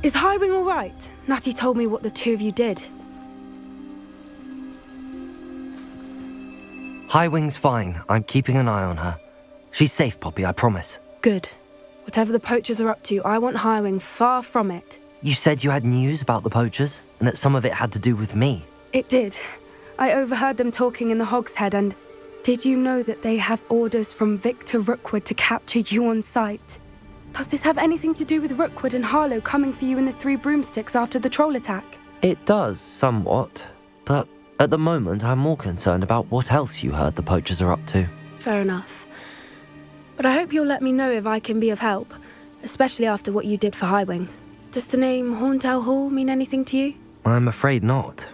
Is Highwing all right? Natty told me what the two of you did. Highwing's fine. I'm keeping an eye on her. She's safe, Poppy, I promise. Good. Whatever the poachers are up to, I want Highwing far from it. You said you had news about the poachers, and that some of it had to do with me. It did. I overheard them talking in the Hogshead, and did you know that they have orders from Victor Rookwood to capture you on sight? Does this have anything to do with Rookwood and Harlow coming for you in the Three Broomsticks after the troll attack? It does, somewhat. But at the moment, I'm more concerned about what else you heard the poachers are up to. Fair enough. But I hope you'll let me know if I can be of help, especially after what you did for Highwing. Does the name Horntail Hall mean anything to you? I'm afraid not.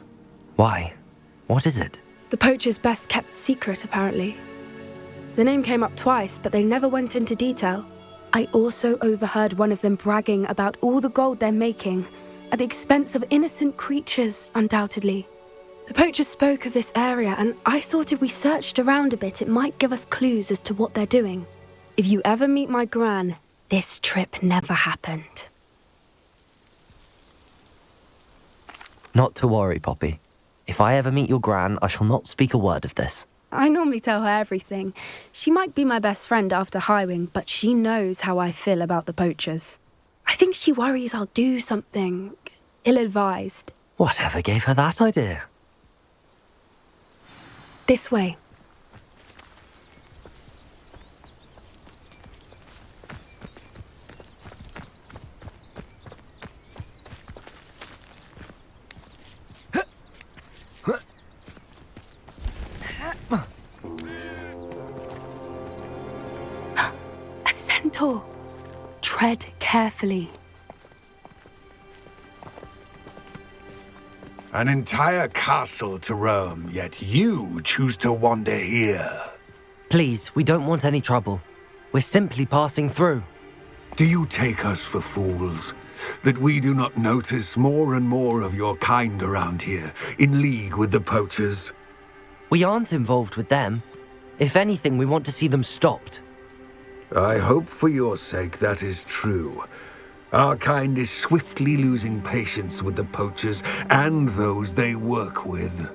Why? What is it? The poachers' best kept secret, apparently. The name came up twice, but they never went into detail. I also overheard one of them bragging about all the gold they're making, at the expense of innocent creatures, undoubtedly. The poachers spoke of this area, and I thought if we searched around a bit, it might give us clues as to what they're doing. If you ever meet my gran, this trip never happened. Not to worry, Poppy. If I ever meet your gran, I shall not speak a word of this. I normally tell her everything. She might be my best friend after Highwing, but she knows how I feel about the poachers. I think she worries I'll do something ill-advised. Whatever gave her that idea? This way. A centaur. Tread carefully. An entire castle to roam, yet you choose to wander here. Please, we don't want any trouble. We're simply passing through. Do you take us for fools? That we do not notice more and more of your kind around here, in league with the poachers? We aren't involved with them. If anything, we want to see them stopped. I hope for your sake that is true. Our kind is swiftly losing patience with the poachers and those they work with.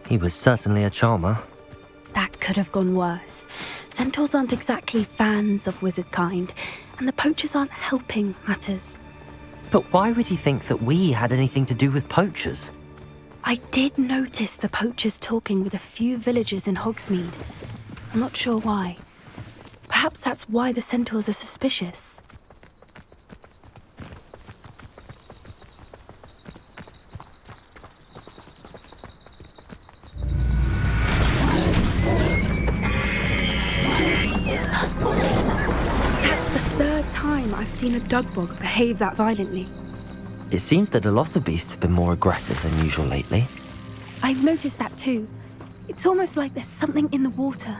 He was certainly a charmer. That could have gone worse. Centaurs aren't exactly fans of wizard kind, and the poachers aren't helping matters. But why would he think that we had anything to do with poachers? I did notice the poachers talking with a few villagers in Hogsmeade. I'm not sure why. Perhaps that's why the centaurs are suspicious. seen a dugbog behave that violently. It seems that a lot of beasts have been more aggressive than usual lately. I've noticed that too. It's almost like there's something in the water.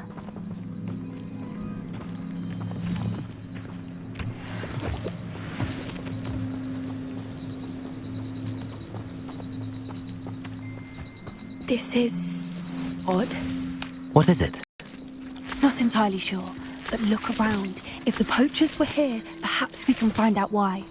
This is odd. What is it? Not entirely sure, but look around. If the poachers were here, perhaps we can find out why.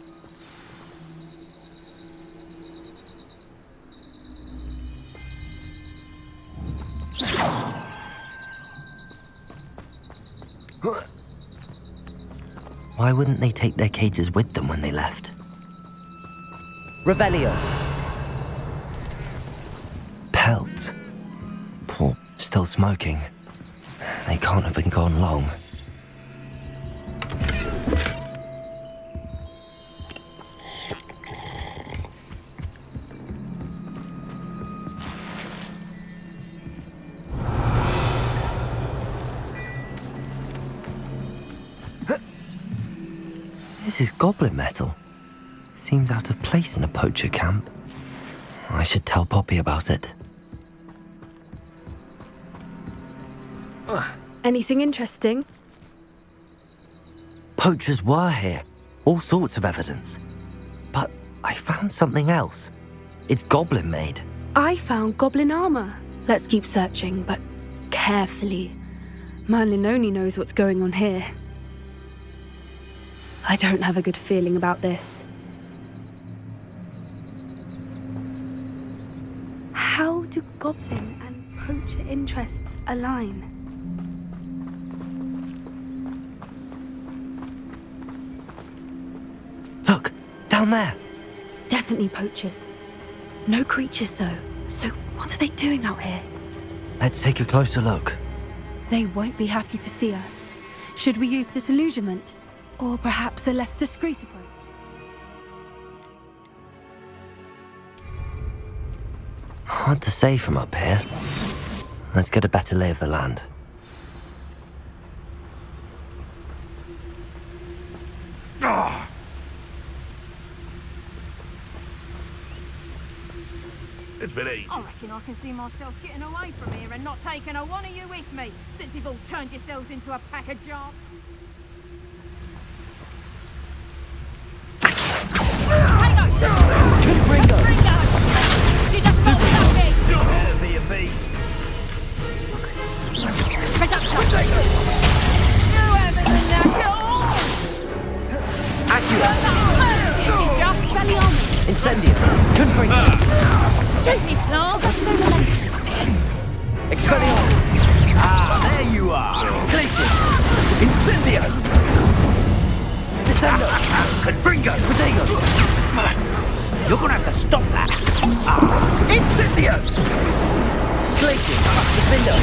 Why wouldn't they take their cages with them when they left? Revelio! Pelts. Poor, still smoking. They can't have been gone long. This is goblin metal. Seems out of place in a poacher camp. I should tell Poppy about it. Anything interesting? Poachers were here. All sorts of evidence. But I found something else. It's goblin made. I found goblin armor. Let's keep searching, but carefully. Merlin only knows what's going on here. I don't have a good feeling about this. How do goblin and poacher interests align? Look, down there. Definitely poachers. No creatures though. So what are they doing out here? Let's take a closer look. They won't be happy to see us. Should we use disillusionment? Or perhaps a less discreet approach? Hard to say from up here. Let's get a better lay of the land. It's been easy. I reckon I can see myself getting away from here and not taking a one of you with me, since you've all turned yourselves into a pack of jars. Ringo! You just stop something! It'll be a beast. Production! You haven't been that all! Accurate! Just spell on me! Incendio! Confringo! Shoot me, Clark! That's so romantic. Expelliarmus! There you are. Glacius! Incendio! Descendo! Confringo. Protego! You're gonna have to stop that. Incendio! Glacius! Defendo!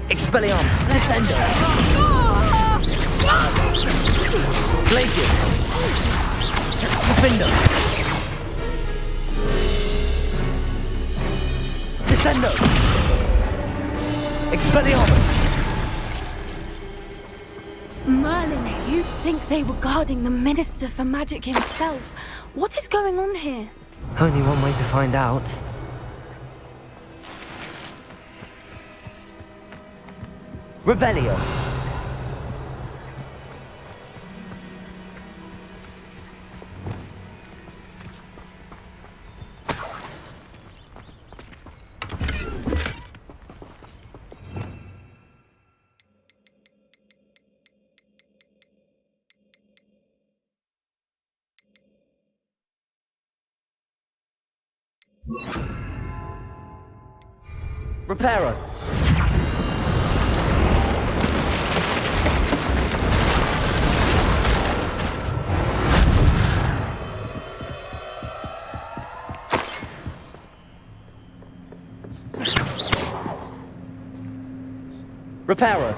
Expelliarmus! Descendo! Glacius! Defendo! Descendo! Expelliarmus! Merlin, you'd think they were guarding the Minister for Magic himself. What is going on here? Only one way to find out. Revelio. Reparo. Reparo.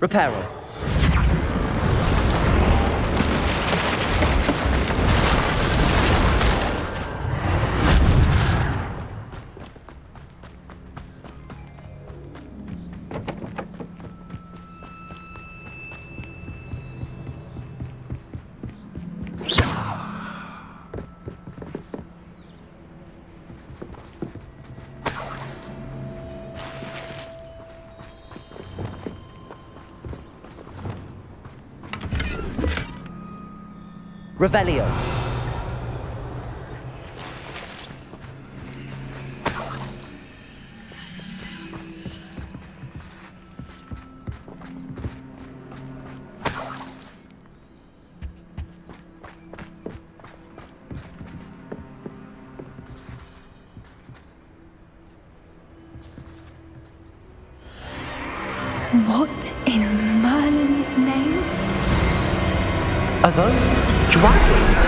Reparo. Revelio. What in Merlin's name? Are those dragons?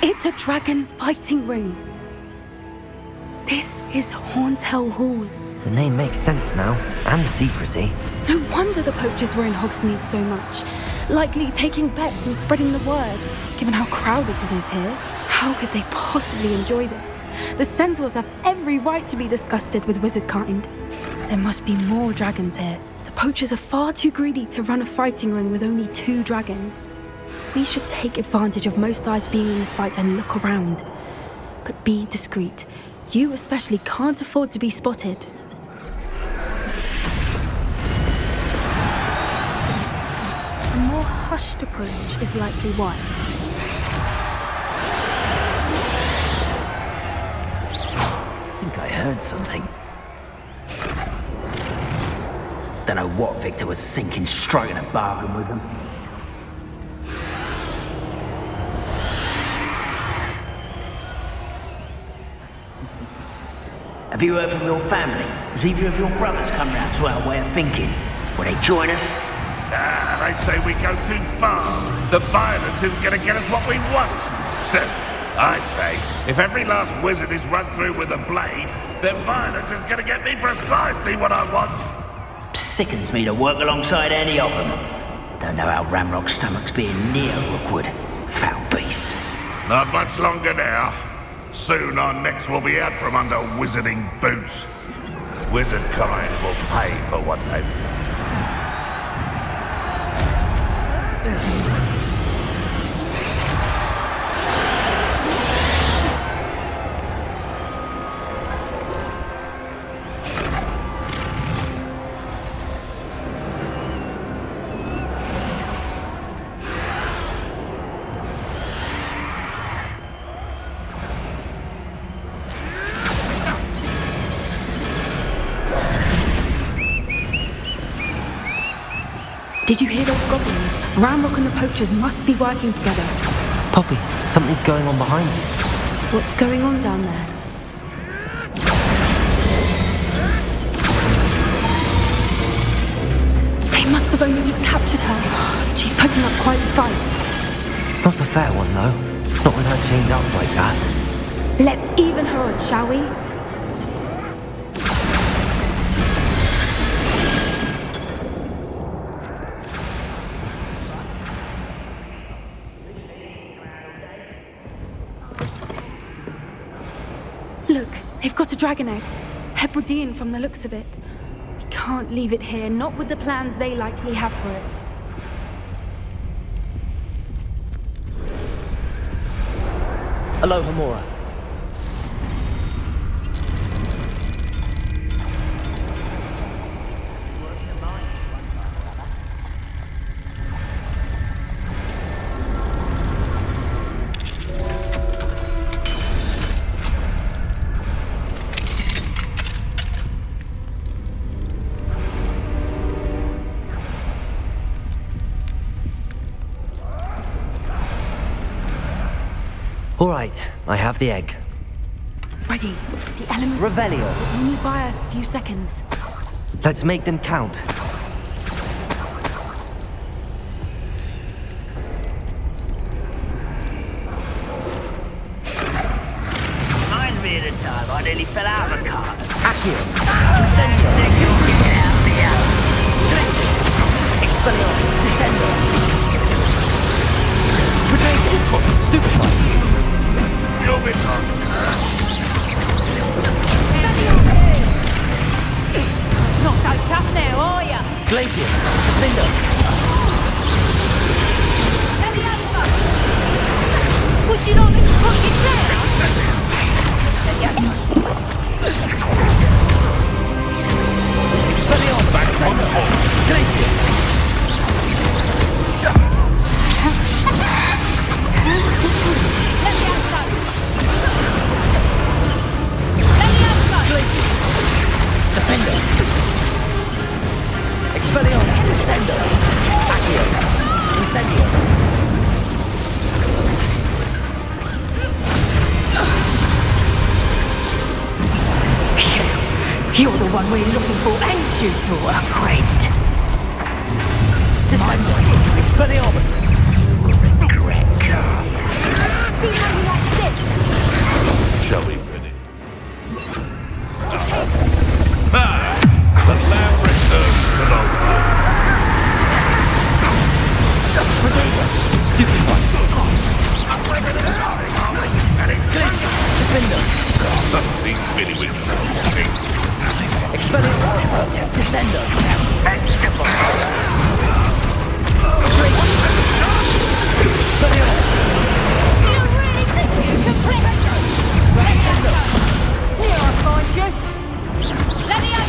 It's a dragon fighting ring. This is Hauntel Hall. The name makes sense now, and the secrecy. No wonder the poachers were in Hogsmeade so much. Likely taking bets and spreading the word, given how crowded it is here. How could they possibly enjoy this? The centaurs have every right to be disgusted with wizard kind. There must be more dragons here. The poachers are far too greedy to run a fighting ring with only 2 dragons. We should take advantage of most eyes being in the fight and look around. But be discreet. You especially can't afford to be spotted. A more hushed approach is likely wise. I think I heard something. Don't know what Victor was thinking, striking a bargain with them. Have you heard from your family? Has either of your brothers come round to our way of thinking? Will they join us? Ah, they say we go too far. The violence isn't going to get us what we want. I say, if every last wizard is run through with a blade, then violence is going to get me precisely what I want. Sickens me to work alongside any of them. Don't know how Ramrock's stomach's being near Rookwood. Foul beast. Not much longer now. Soon our necks will be out from under wizarding boots. Wizard kind will pay for what they've done. Did you hear those goblins? Ramrock and the poachers must be working together. Poppy, something's going on behind you. What's going on down there? They must have only just captured her. She's putting up quite the fight. Not a fair one, though. Not with her chained up like that. Let's even her on, shall we? Look, they've got a dragon egg. Hebridean from the looks of it. We can't leave it here, not with the plans they likely have for it. Aloha, Mora. All right, I have the egg. Ready. The elements Revelio. will only buy us a few seconds. Let's make them count. Reminds me of the time I nearly fell out of a cart. Akhir. Incendio. Glacis. Expelliarmus. Descendo. Predate. Stupefy. You'll be gone. Not so tough now, are ya? Glacius. Defender. Would you like me to put you down? Expelliarmus. Descendo. Glacius. Glacius. Defender. Expelliarmus. Descendo. Akhir. Incendio. You're the one we're looking for, ain't you, brought a friend? Descendo. Expelliarmus. Regret. See how you like this? Shall we finish? The lamb returns to the Stupefy. Glacius. Defender. Something really with Expelliarmus. Descendo. Vegetable. Expelliarmus. Do you really think you can play Here I find you. Let me have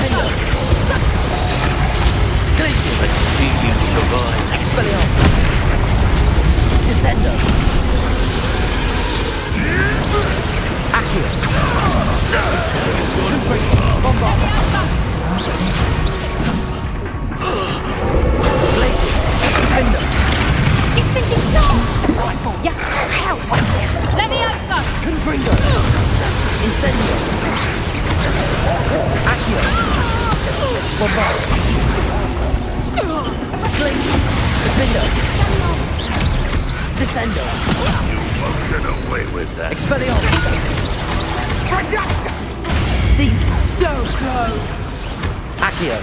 some. Glacius. Let's see you survive. Expelliarmus. Descendo. Akhir. Bombard. Glacius. Defender. You think it's not? Right for ya. How? Let me have some. Confringo. Incendio. Akhir. Bombard. Glacius. Defender. Descendo. You won't get away with that. Expelliarmus. Seems so close. Akhir.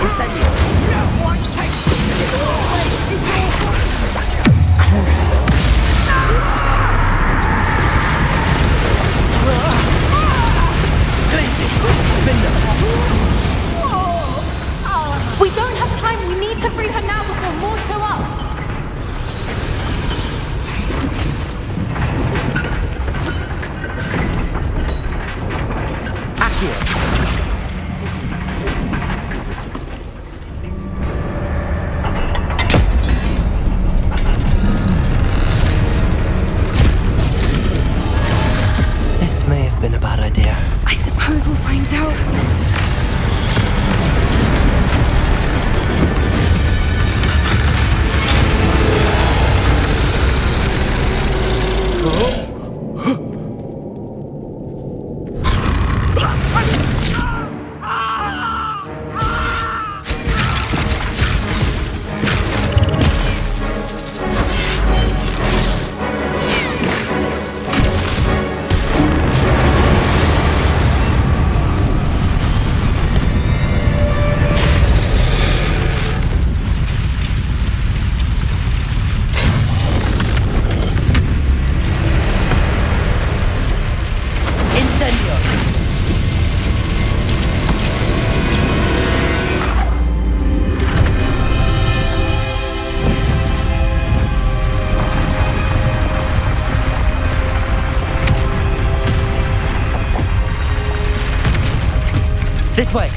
Incendio. Crucio. Glacius. Defender. We don't have time. We need to free her now before more show up. Akhir. This may have been a bad idea. I suppose we'll find out. This way.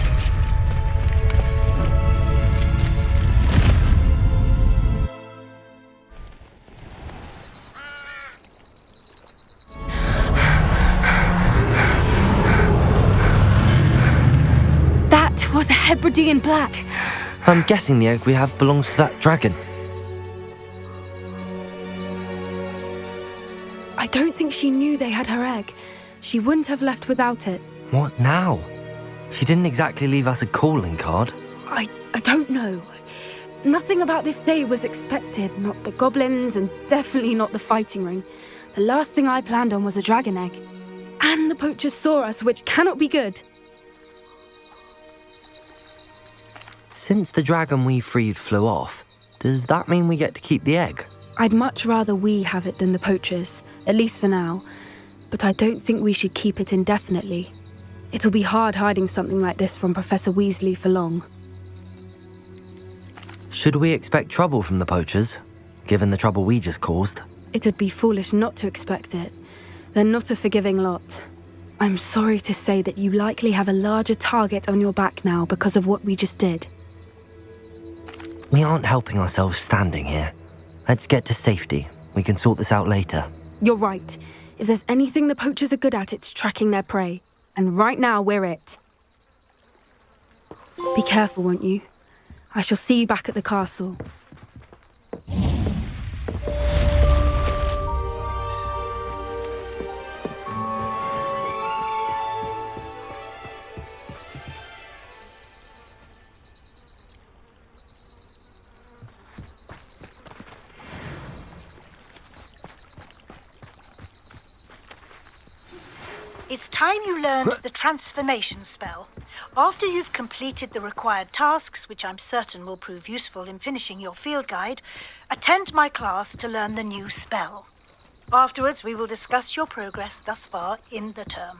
That was a Hebridean black. I'm guessing the egg we have belongs to that dragon. I don't think she knew they had her egg. She wouldn't have left without it. What now? She didn't exactly leave us a calling card. I don't know. Nothing about this day was expected. Not the goblins, and definitely not the fighting ring. The last thing I planned on was a dragon egg. And the poachers saw us, which cannot be good. Since the dragon we freed flew off, does that mean we get to keep the egg? I'd much rather we have it than the poachers, at least for now. But I don't think we should keep it indefinitely. It'll be hard hiding something like this from Professor Weasley for long. Should we expect trouble from the poachers, given the trouble we just caused? It would be foolish not to expect it. They're not a forgiving lot. I'm sorry to say that you likely have a larger target on your back now because of what we just did. We aren't helping ourselves standing here. Let's get to safety. We can sort this out later. You're right. If there's anything the poachers are good at, it's tracking their prey. And right now, we're it. Be careful, won't you? I shall see you back at the castle. It's time you learned the transformation spell. After you've completed the required tasks, which I'm certain will prove useful in finishing your field guide, attend my class to learn the new spell. Afterwards, we will discuss your progress thus far in the term.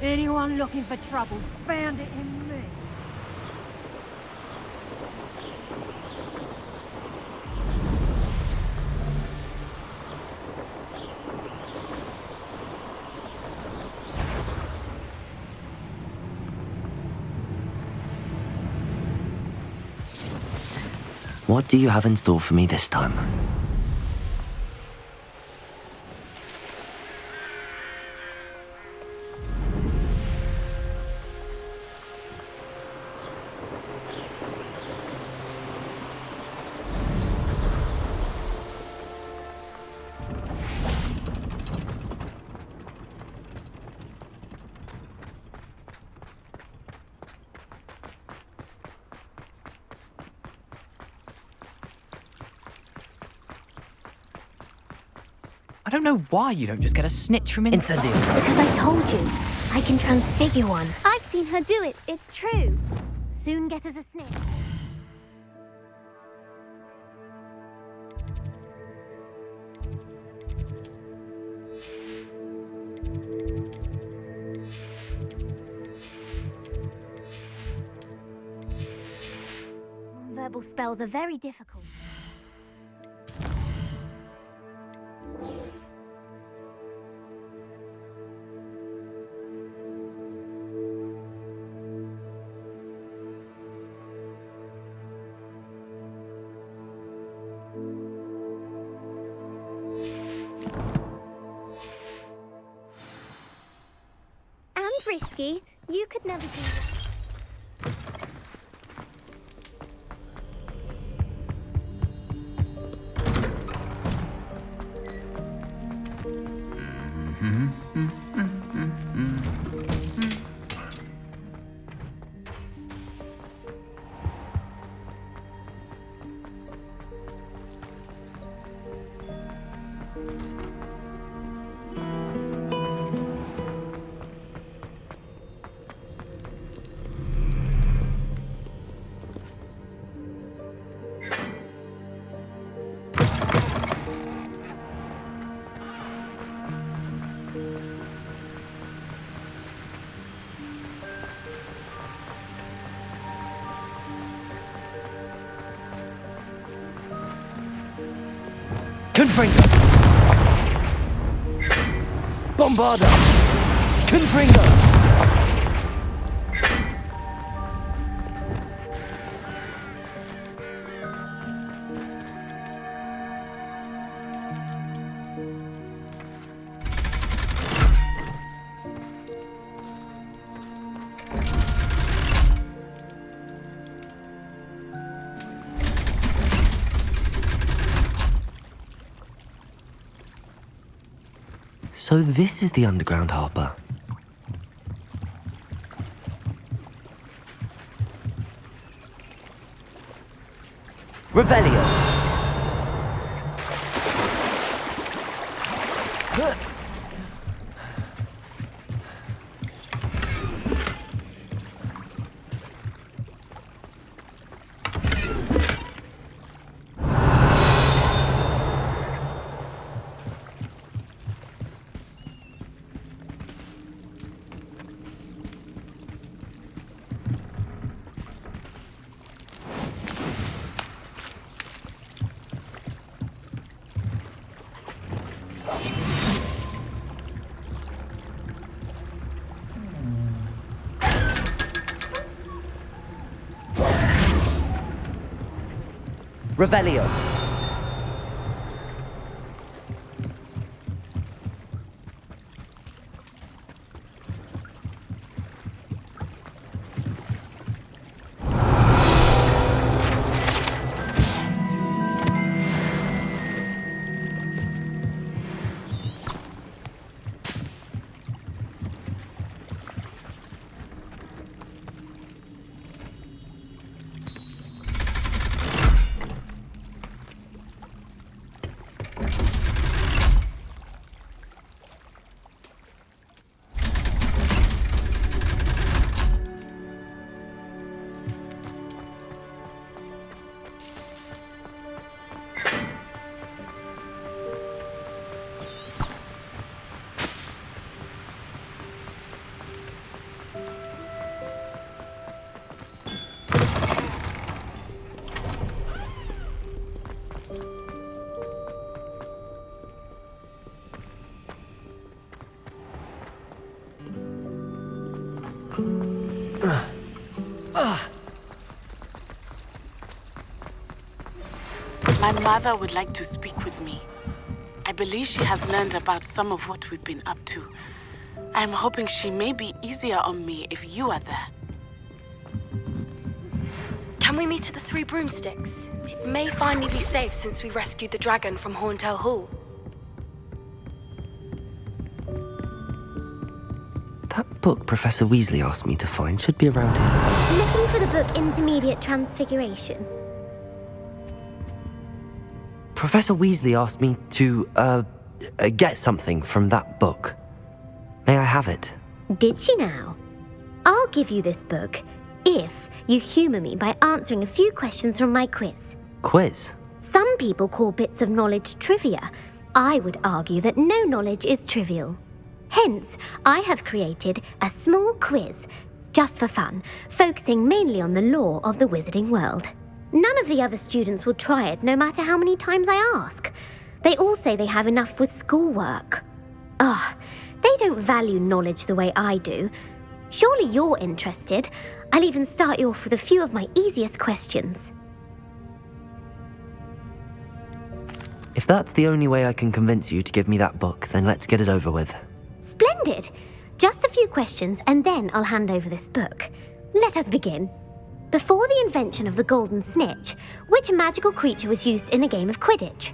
Anyone looking for trouble found it in me. What do you have in store for me this time? I don't know why you don't just get a snitch from inside. Because I told you, I can transfigure one. I've seen her do it, it's true. Soon get us a snitch. Non-verbal spells are very difficult. Risky. You could never do that. Confringo! Bombarda! Confringo! So this is the underground harbour. Revelio! Revelio. My mother would like to speak with me. I believe she has learned about some of what we've been up to. I am hoping she may be easier on me if you are there. Can we meet at the Three Broomsticks? It may finally be safe since we rescued the dragon from Horntail Hall. That book Professor Weasley asked me to find should be around here somewhere. Looking for the book Intermediate Transfiguration. Professor Weasley asked me to, get something from that book. May I have it? Did she now? I'll give you this book if you humour me by answering a few questions from my quiz. Quiz? Some people call bits of knowledge trivia. I would argue that no knowledge is trivial. Hence, I have created a small quiz, just for fun, focusing mainly on the lore of the wizarding world. None of the other students will try it, no matter how many times I ask. They all say they have enough with schoolwork. Ugh, they don't value knowledge the way I do. Surely you're interested. I'll even start you off with a few of my easiest questions. If that's the only way I can convince you to give me that book, then let's get it over with. Splendid! Just a few questions and then I'll hand over this book. Let us begin. Before the invention of the golden snitch, which magical creature was used in a game of Quidditch?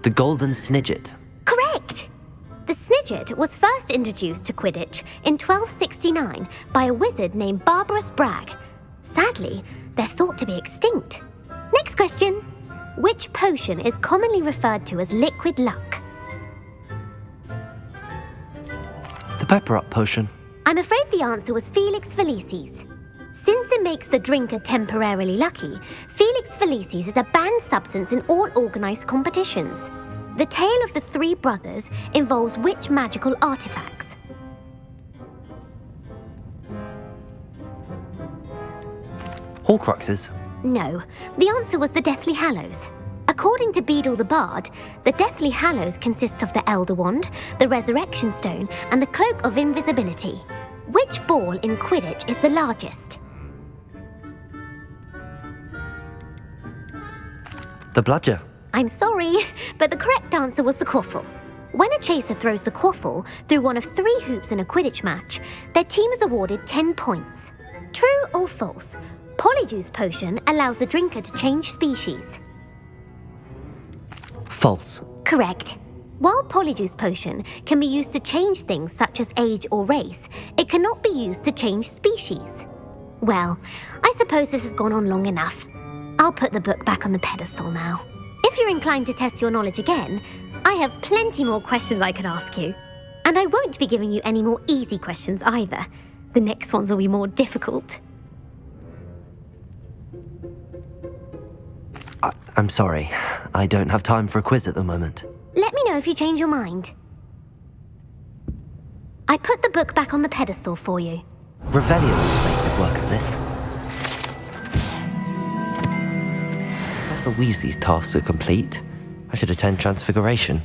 The golden snidget. Correct! The snidget was first introduced to Quidditch in 1269 by a wizard named Barbarous Bragg. Sadly, they're thought to be extinct. Next question. Which potion is commonly referred to as liquid luck? The pepper-up potion. I'm afraid the answer was Felix Felicis. Since it makes the drinker temporarily lucky, Felix Felicis is a banned substance in all organised competitions. The tale of the three brothers involves which magical artifacts? Horcruxes. No, the answer was the Deathly Hallows. According to Beadle the Bard, the Deathly Hallows consist of the Elder Wand, the Resurrection Stone, and the Cloak of Invisibility. Which ball in Quidditch is the largest? The bludger. I'm sorry, but the correct answer was the quaffle. When a chaser throws the quaffle through one of 3 hoops in a Quidditch match, their team is awarded 10 points. True or false? Polyjuice Potion allows the drinker to change species. False. Correct. While Polyjuice Potion can be used to change things such as age or race, it cannot be used to change species. Well, I suppose this has gone on long enough. I'll put the book back on the pedestal now. If you're inclined to test your knowledge again, I have plenty more questions I could ask you. And I won't be giving you any more easy questions either. The next ones will be more difficult. I'm sorry. I don't have time for a quiz at the moment. Let me know if you change your mind. I put the book back on the pedestal for you. Revelio will make good work of this. Professor Weasley's tasks are complete. I should attend Transfiguration.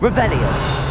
Revelio!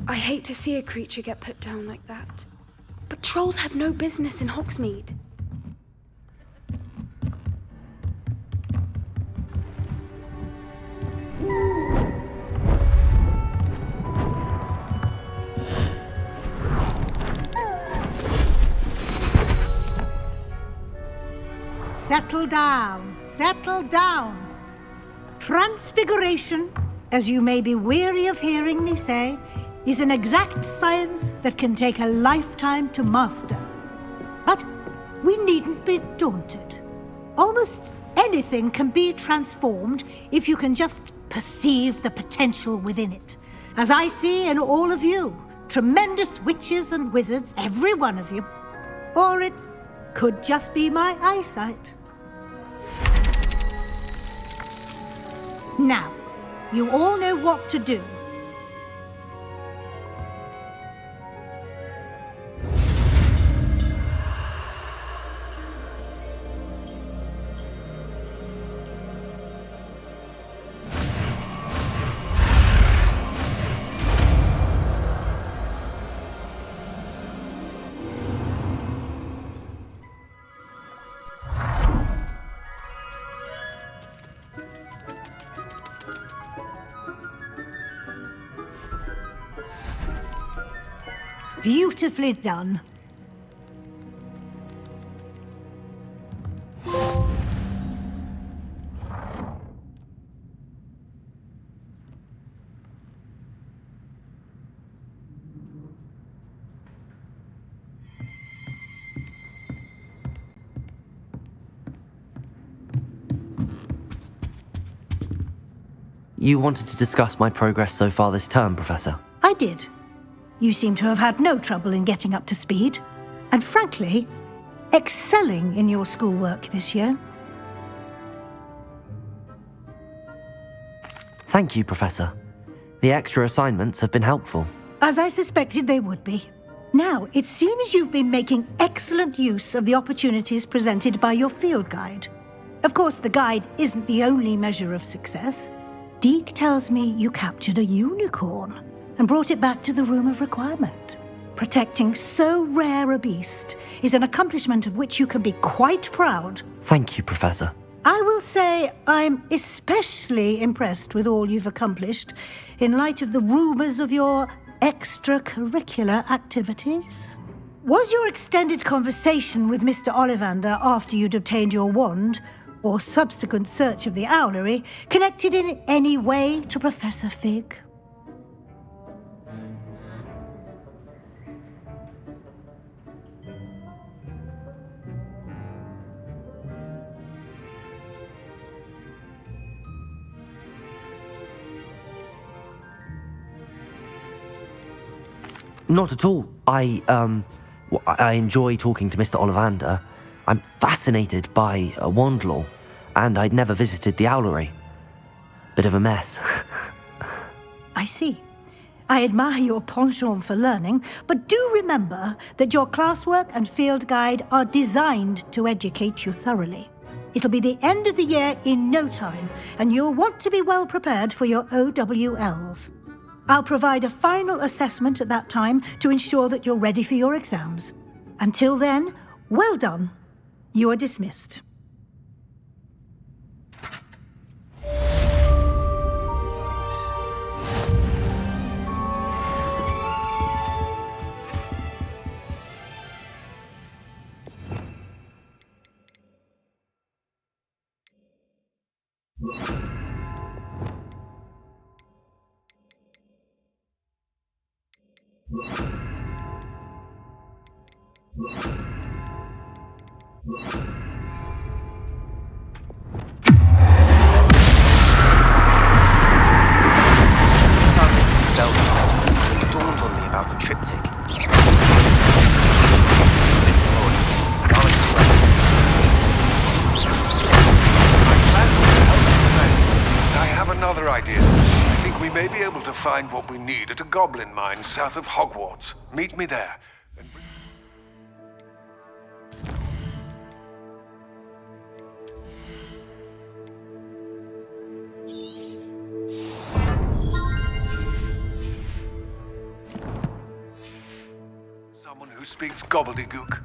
I hate to see a creature get put down like that. But trolls have no business in Hogsmeade. Settle down, settle down. Transfiguration, as you may be weary of hearing me say, is an exact science that can take a lifetime to master. But we needn't be daunted. Almost anything can be transformed if you can just perceive the potential within it. As I see in all of you, tremendous witches and wizards, every one of you. Or it could just be my eyesight. Now, you all know what to do. Beautifully done. You wanted to discuss my progress so far this term, Professor? I did. You seem to have had no trouble in getting up to speed, and frankly, excelling in your schoolwork this year. Thank you, Professor. The extra assignments have been helpful. As I suspected they would be. Now, it seems you've been making excellent use of the opportunities presented by your field guide. Of course, the guide isn't the only measure of success. Deke tells me you captured a unicorn and brought it back to the Room of Requirement. Protecting so rare a beast is an accomplishment of which you can be quite proud. Thank you, Professor. I will say I'm especially impressed with all you've accomplished in light of the rumours of your extracurricular activities. Was your extended conversation with Mr. Ollivander after you'd obtained your wand, or subsequent search of the owlery, connected in any way to Professor Fig? Not at all. I enjoy talking to Mr. Ollivander. I'm fascinated by wand lore, and I'd never visited the owlery. Bit of a mess. I see. I admire your penchant for learning, but do remember that your classwork and field guide are designed to educate you thoroughly. It'll be the end of the year in no time, and you'll want to be well prepared for your OWLs. I'll provide a final assessment at that time to ensure that you're ready for your exams. Until then, well done. You are dismissed. Find what we need at a goblin mine south of Hogwarts. Meet me there. Someone who speaks gobbledygook.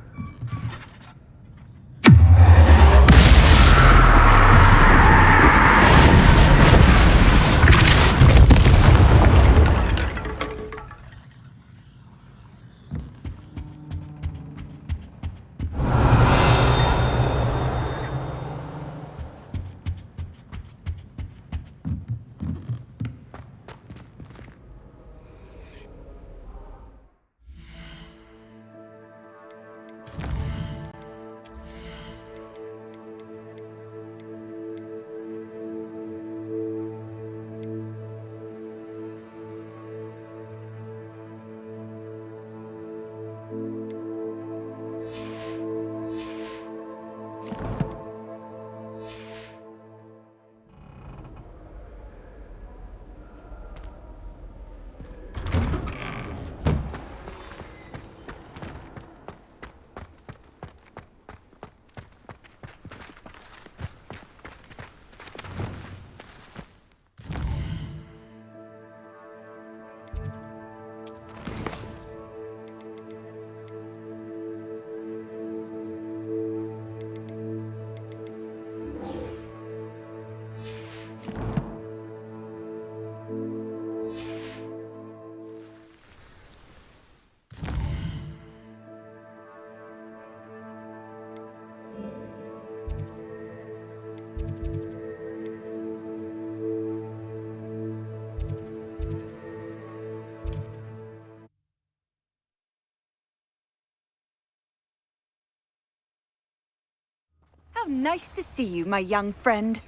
How nice to see you, my young friend.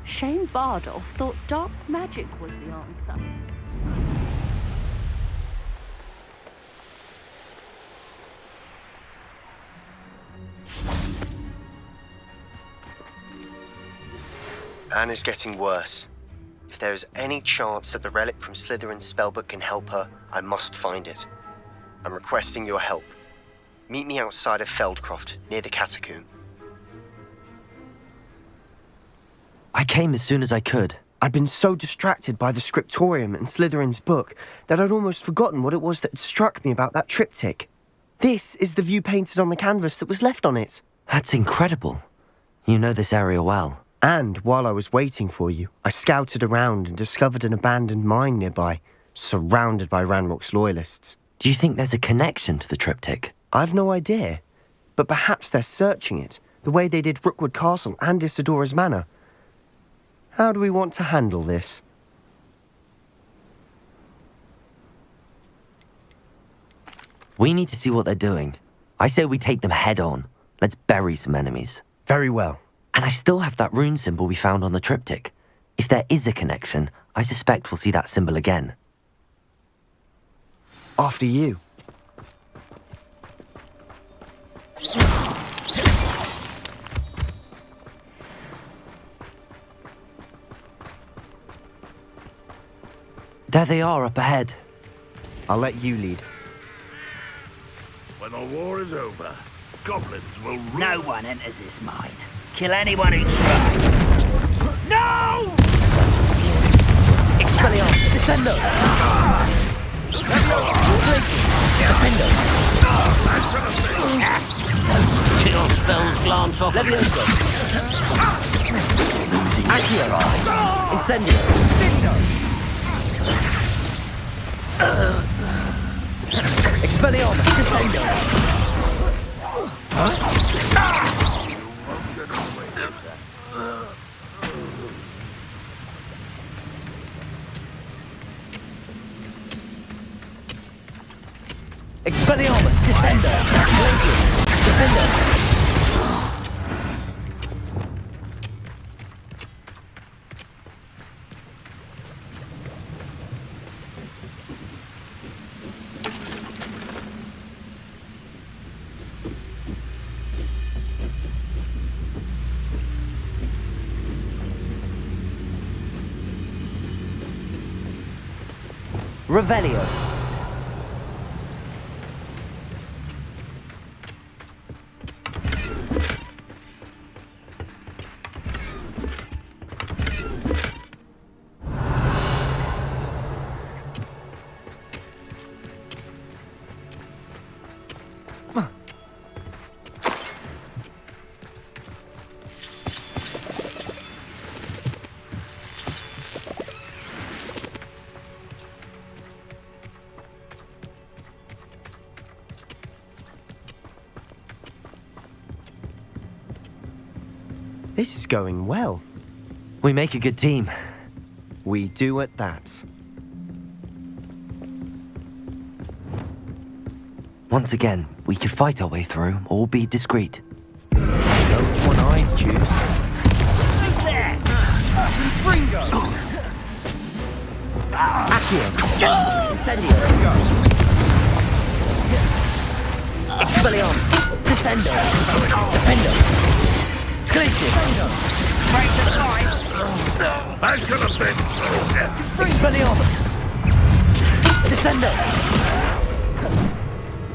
Shane Bardolph thought dark magic was the answer. Anne is getting worse. If there is any chance that the relic from Slytherin's spellbook can help her, I must find it. I'm requesting your help. Meet me outside of Feldcroft, near the catacomb. I came as soon as I could. I'd been so distracted by the scriptorium and Slytherin's book that I'd almost forgotten what it was that struck me about that triptych. This is the view painted on the canvas that was left on it. That's incredible. You know this area well. And while I was waiting for you, I scouted around and discovered an abandoned mine nearby, surrounded by Ranrock's loyalists. Do you think there's a connection to the triptych? I've no idea, but perhaps they're searching it, the way they did Rookwood Castle and Isidora's Manor. How do we want to handle this? We need to see what they're doing. I say we take them head on. Let's bury some enemies. Very well. And I still have that rune symbol we found on the triptych. If there is a connection, I suspect we'll see that symbol again. After you. There they are up ahead. I'll let you lead. When the war is over, goblins will rule. No one enters this mine. Kill anyone who tries. No! Expelliarmus, Descendo! Defendo! Chill spells glance off. Levioso! Akhir! Incendio! Expelliarmus, Descendo! Expelliarmus, Descendo! Defender! Revelio. This is going well. We make a good team. We do at that. Once again, we could fight our way through or be discreet. Know which one I'd choose. Who's there? Bringo! Akhir! Incendio! Expelliarmus! Descendo! Defendo! Glacius! Break to the line. That's gonna be. Expelliarmus! Descendo!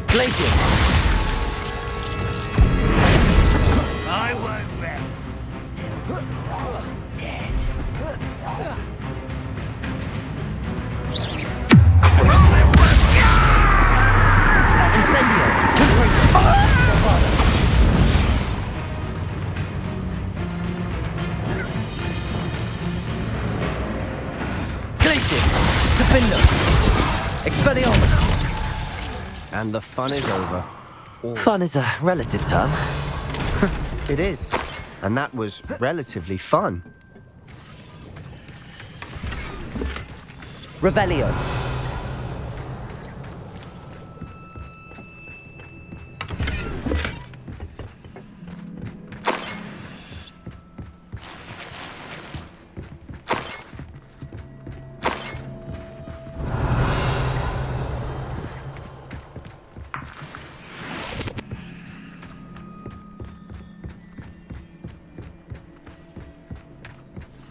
Glacius! I won't rest. Dead. Incendio! Confringo! Glacius! Defendo! Expelliarmus! And the fun is over. Fun is a relative term. It is. And that was relatively fun. Revelio.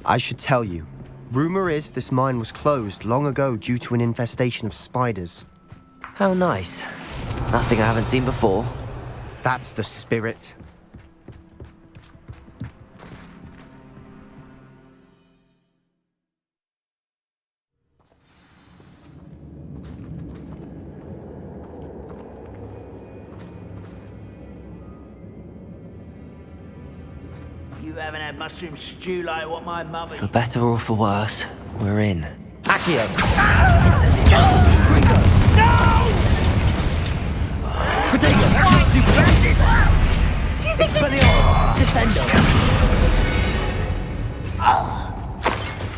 I should tell you. Rumor is this mine was closed long ago due to an infestation of spiders. How nice. Nothing I haven't seen before. That's the spirit. You haven't had mushroom stew like what my mother... For better or for worse, we're in. Accio!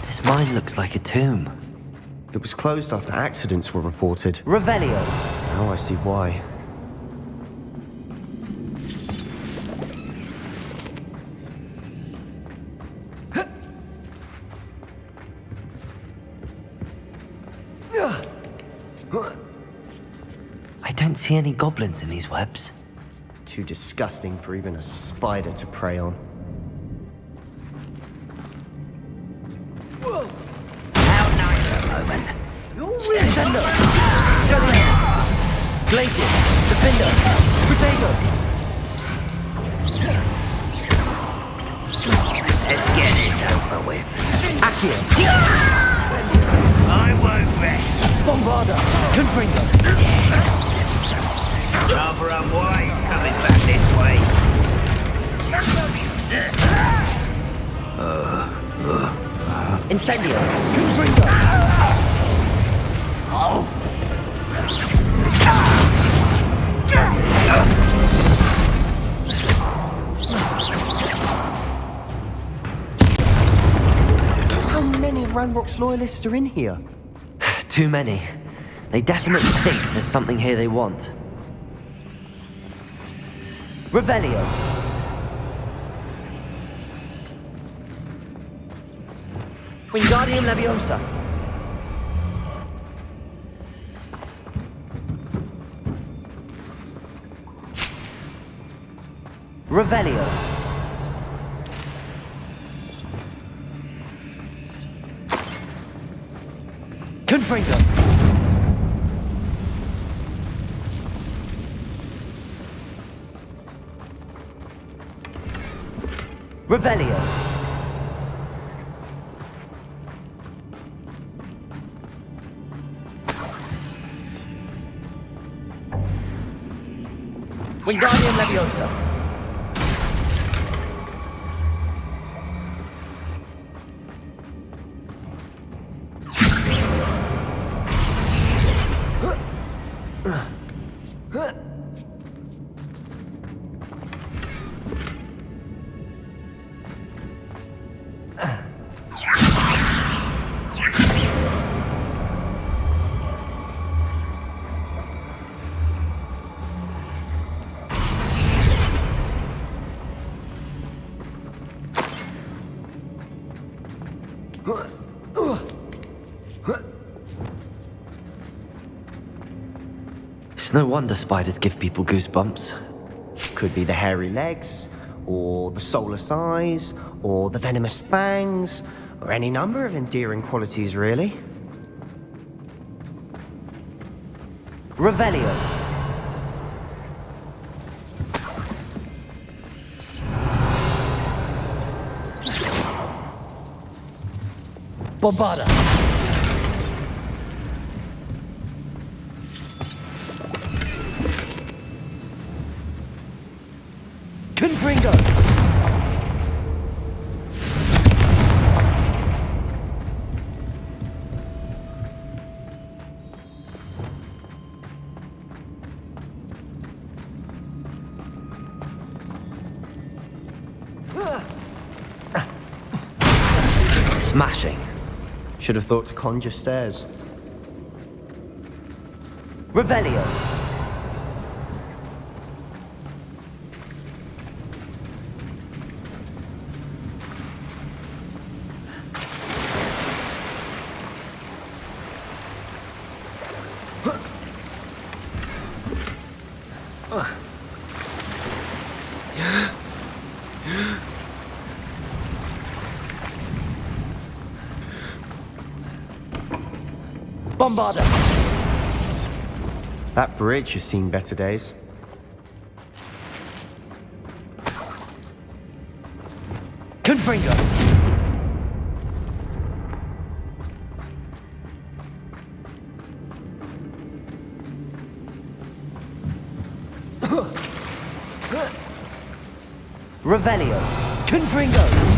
This mine looks like a tomb. It was closed after accidents were reported. Revelio. Now I see why. I don't see any goblins in these webs. Too disgusting for even a spider to prey on. How nice for a moment. Descendo! Glacius! Defender! Potato! Let's get this over with. Accio! I won't rest. Bombarda! Confringo! Rather unwise coming back this way. Incendio! Confringo! How many Ranrock's loyalists are in here? Too many. They definitely think there's something here they want. Revelio. Wingardium Leviosa! Revelio. Confringo! Revelio. Wingardium Leviosa! It's no wonder spiders give people goosebumps. Could be the hairy legs, or the soulless eyes, or the venomous fangs, or any number of endearing qualities, really. Revelio. Bombarda! Confringo! Smashing. Should have thought to conjure stairs. Revelio. Bombarda! That bridge has seen better days. Confringo! Revelio! Confringo!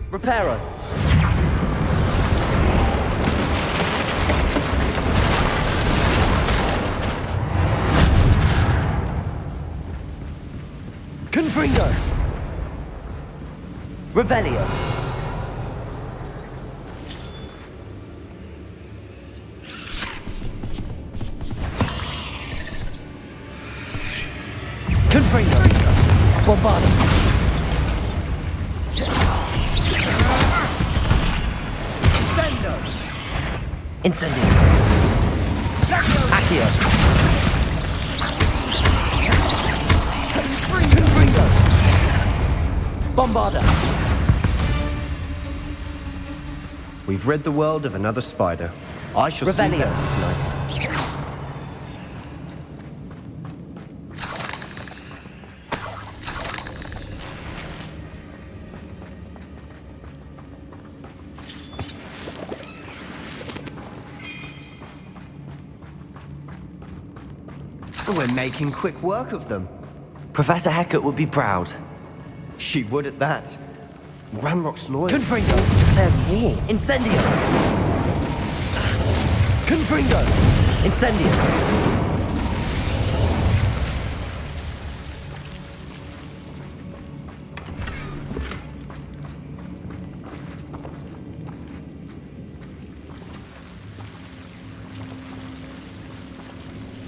Reparo! Confringo! Revelio! Confringo! Bombarda! Incendio! Akhir! Confringo! Bombarda! We've rid the world of another spider. I shall sleep Revelio. better tonight. We're making quick work of them. Professor Hecat would be proud. She would at that. Ranrock's loyal. Confringo! Declared war. Incendio! Confringo! Incendio!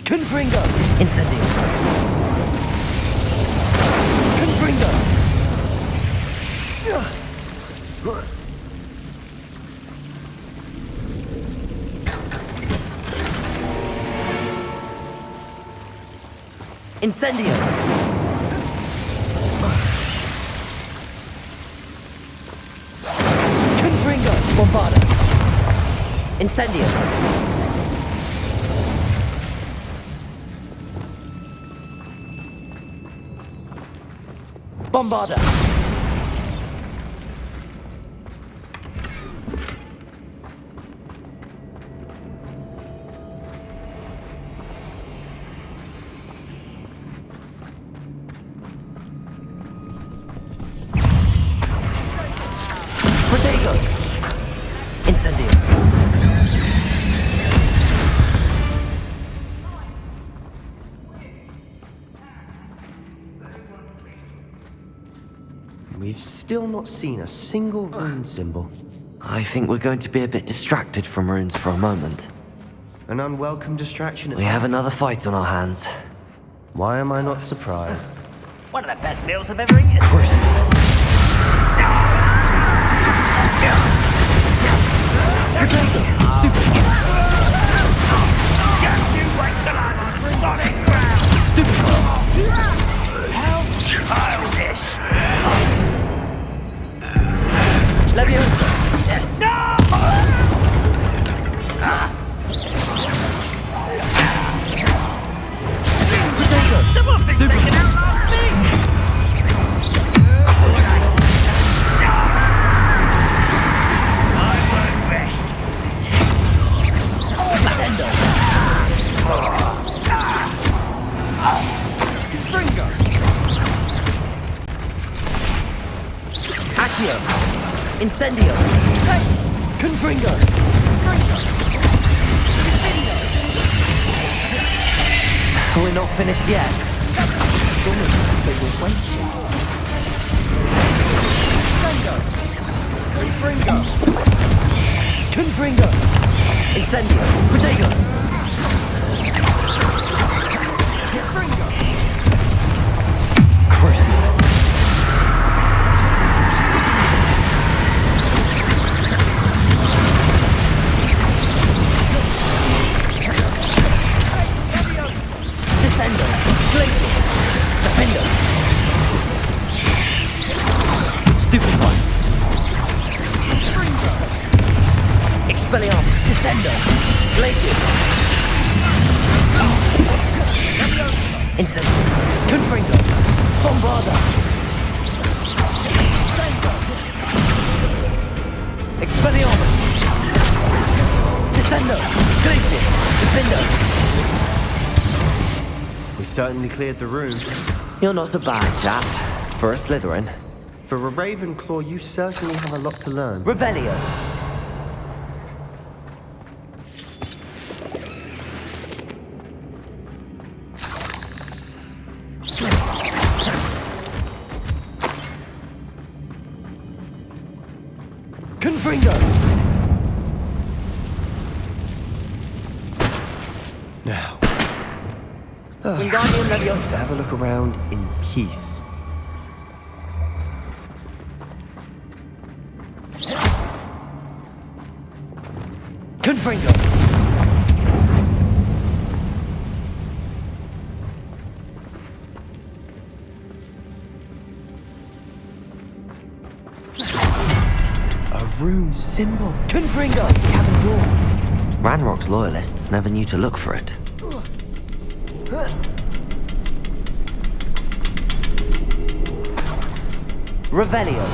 Confringo! Incendio! Confringo! Incendio! Confringo! Bombarda! Incendio! Bombarda! Protego! Incendio! We've still not seen a single rune symbol. I think we're going to be a bit distracted from runes for a moment. An unwelcome distraction. We have another fight on our hands. Why am I not surprised? One of the best meals I've ever eaten. Crucible! Stupid! Just you wait till I'm on the solid ground. Stupid! How childish. Leviosa! No! Someone thinks they can outlast me! I won't rest. Sendo! Confringo! Accio! Incendio! Confringo! We're not finished yet. They were waiting. Confringo! Confringo! Incendio! Protego! Confringo! Crucible! Expelliarmus, Descendo, Glacius, Incendio, Confringo, Bombarda, Expelliarmus, Descendo, Glacius, Defendo. We certainly cleared the room. You're not a bad chap. For a Slytherin. For a Ravenclaw, you certainly have a lot to learn. Revelio. Confringo! Now. Wingardium Leviosa. Have a look around in peace. Confringo. A rune symbol. Confringo. Cabin door. Ranrock's loyalists never knew to look for it. Revelio.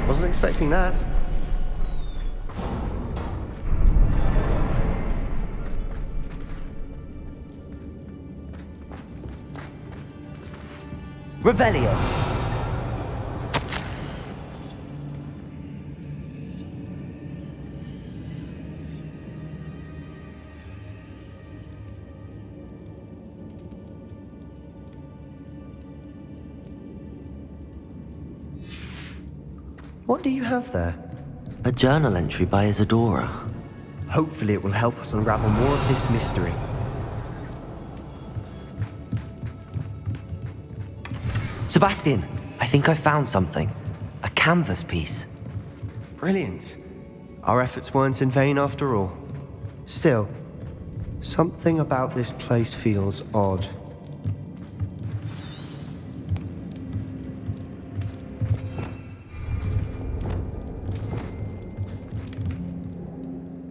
Wasn't expecting that. Revelio. What do you have there? A journal entry by Isadora. Hopefully it will help us unravel more of this mystery. Sebastian, I think I found something. A canvas piece. Brilliant. Our efforts weren't in vain after all. Still, something about this place feels odd.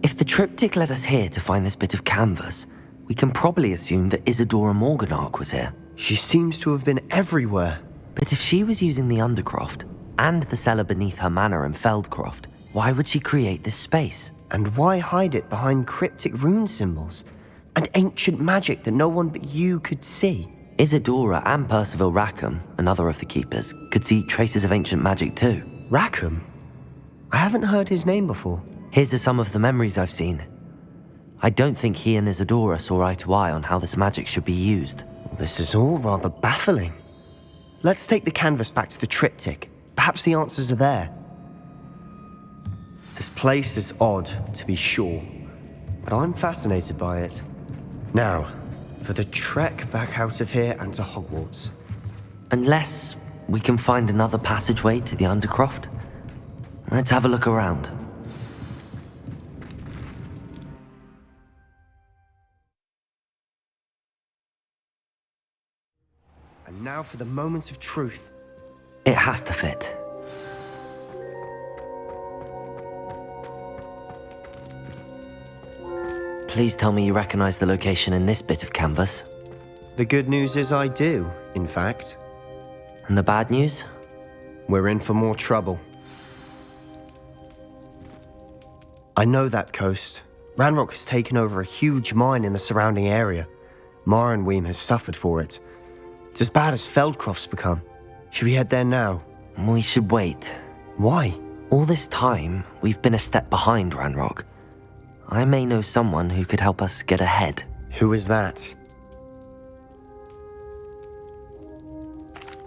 If the triptych led us here to find this bit of canvas, we can probably assume that Isadora Morganach was here. She seems to have been everywhere. But if she was using the Undercroft, and the cellar beneath her manor in Feldcroft, why would she create this space? And why hide it behind cryptic rune symbols? And ancient magic that no one but you could see? Isadora and Percival Rackham, another of the keepers, could see traces of ancient magic too. Rackham? I haven't heard his name before. Here's are some of the memories I've seen. I don't think he and Isadora saw eye to eye on how this magic should be used. This is all rather baffling. Let's take the canvas back to the triptych. Perhaps the answers are there. This place is odd, to be sure, but I'm fascinated by it. Now, for the trek back out of here and to Hogwarts. Unless we can find another passageway to the Undercroft. Let's have a look around. And now for the moment of truth. It has to fit. Please tell me you recognize the location in this bit of canvas. The good news is I do, in fact. And the bad news? We're in for more trouble. I know that coast. Ranrock has taken over a huge mine in the surrounding area. Marrenweem has suffered for it. It's as bad as Feldcroft's become. Should we head there now? We should wait. Why? All this time, we've been a step behind Ranrock. I may know someone who could help us get ahead. Who is that?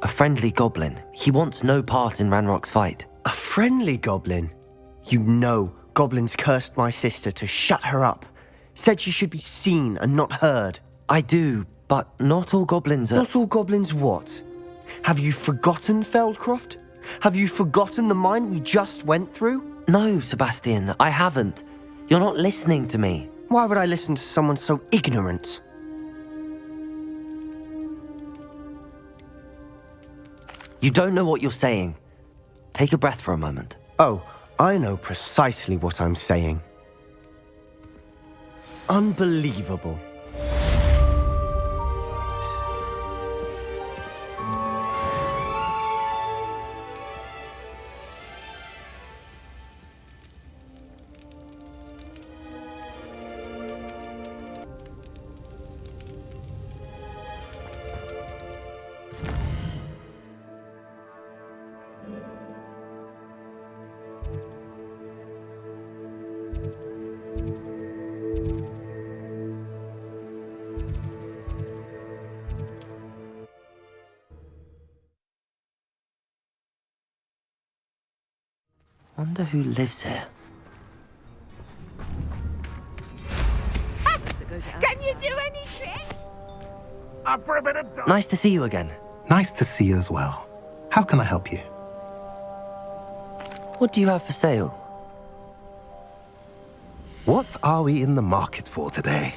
A friendly goblin. He wants no part in Ranrock's fight. A friendly goblin? You know goblins cursed my sister to shut her up. Said she should be seen and not heard. I do, but not all goblins are... Not all goblins what? Have you forgotten Feldcroft? Have you forgotten the mine we just went through? No, Sebastian, I haven't. You're not listening to me. Why would I listen to someone so ignorant? You don't know what you're saying. Take a breath for a moment. Oh, I know precisely what I'm saying. Unbelievable. Wonder who lives here. Can you do anything? For a bit of Nice to see you again. Nice to see you as well. How can I help you? What do you have for sale? What are we in the market for today?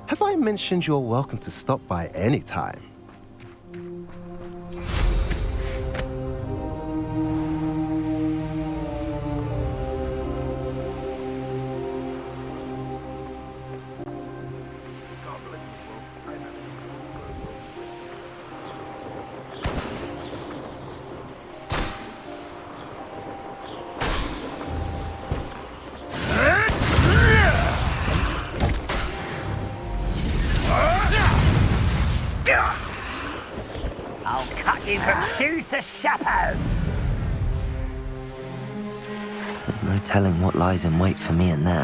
Have I mentioned you're welcome to stop by any time? I'll cut you from shoes to chapeau. There's no telling what lies in wait for me in there.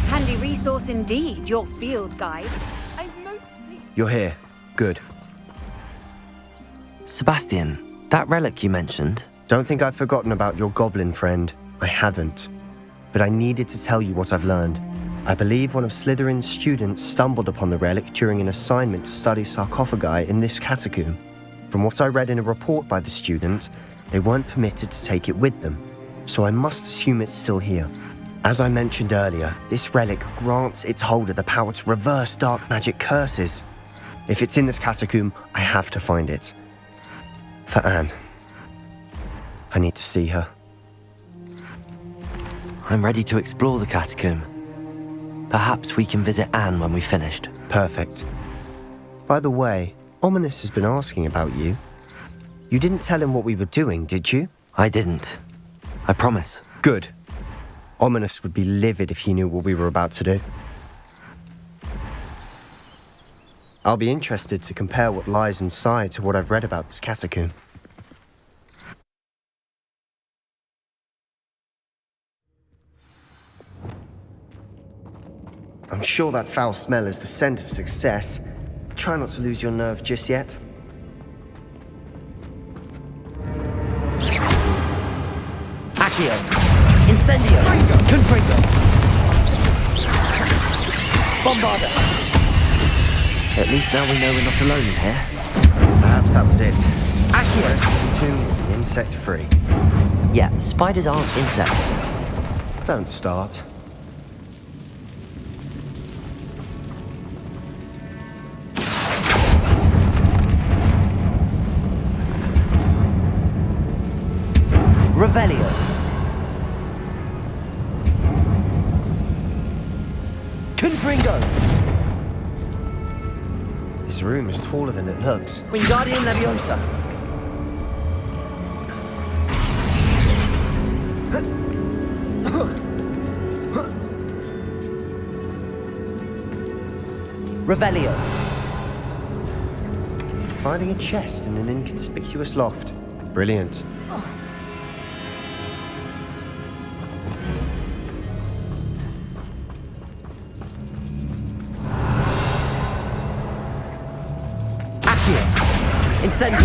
Handy resource indeed, your field guide. I mostly... You're here. Good. Sebastian, that relic you mentioned. Don't think I've forgotten about your goblin friend. I haven't. But I needed to tell you what I've learned. I believe one of Slytherin's students stumbled upon the relic during an assignment to study sarcophagi in this catacomb. From what I read in a report by the student, they weren't permitted to take it with them, so I must assume it's still here. As I mentioned earlier, this relic grants its holder the power to reverse dark magic curses. If it's in this catacomb, I have to find it. For Anne. I need to see her. I'm ready to explore the catacomb. Perhaps we can visit Anne when we've finished. Perfect. By the way, Ominous has been asking about you. You didn't tell him what we were doing, did you? I didn't. I promise. Good. Ominous would be livid if he knew what we were about to do. I'll be interested to compare what lies inside to what I've read about this catacomb. I'm sure that foul smell is the scent of success. Try not to lose your nerve just yet. Accio! Incendio! Confringo! Bombarda! At least now we know we're not alone in here. Perhaps that was it. Accio! The tomb will be insect-free. Yeah, spiders aren't insects. Don't start. Revelio. Confringo. This room is taller than it looks. Wingardium Leviosa. Revelio. Finding a chest in an inconspicuous loft. Brilliant. Akhir. Incendio.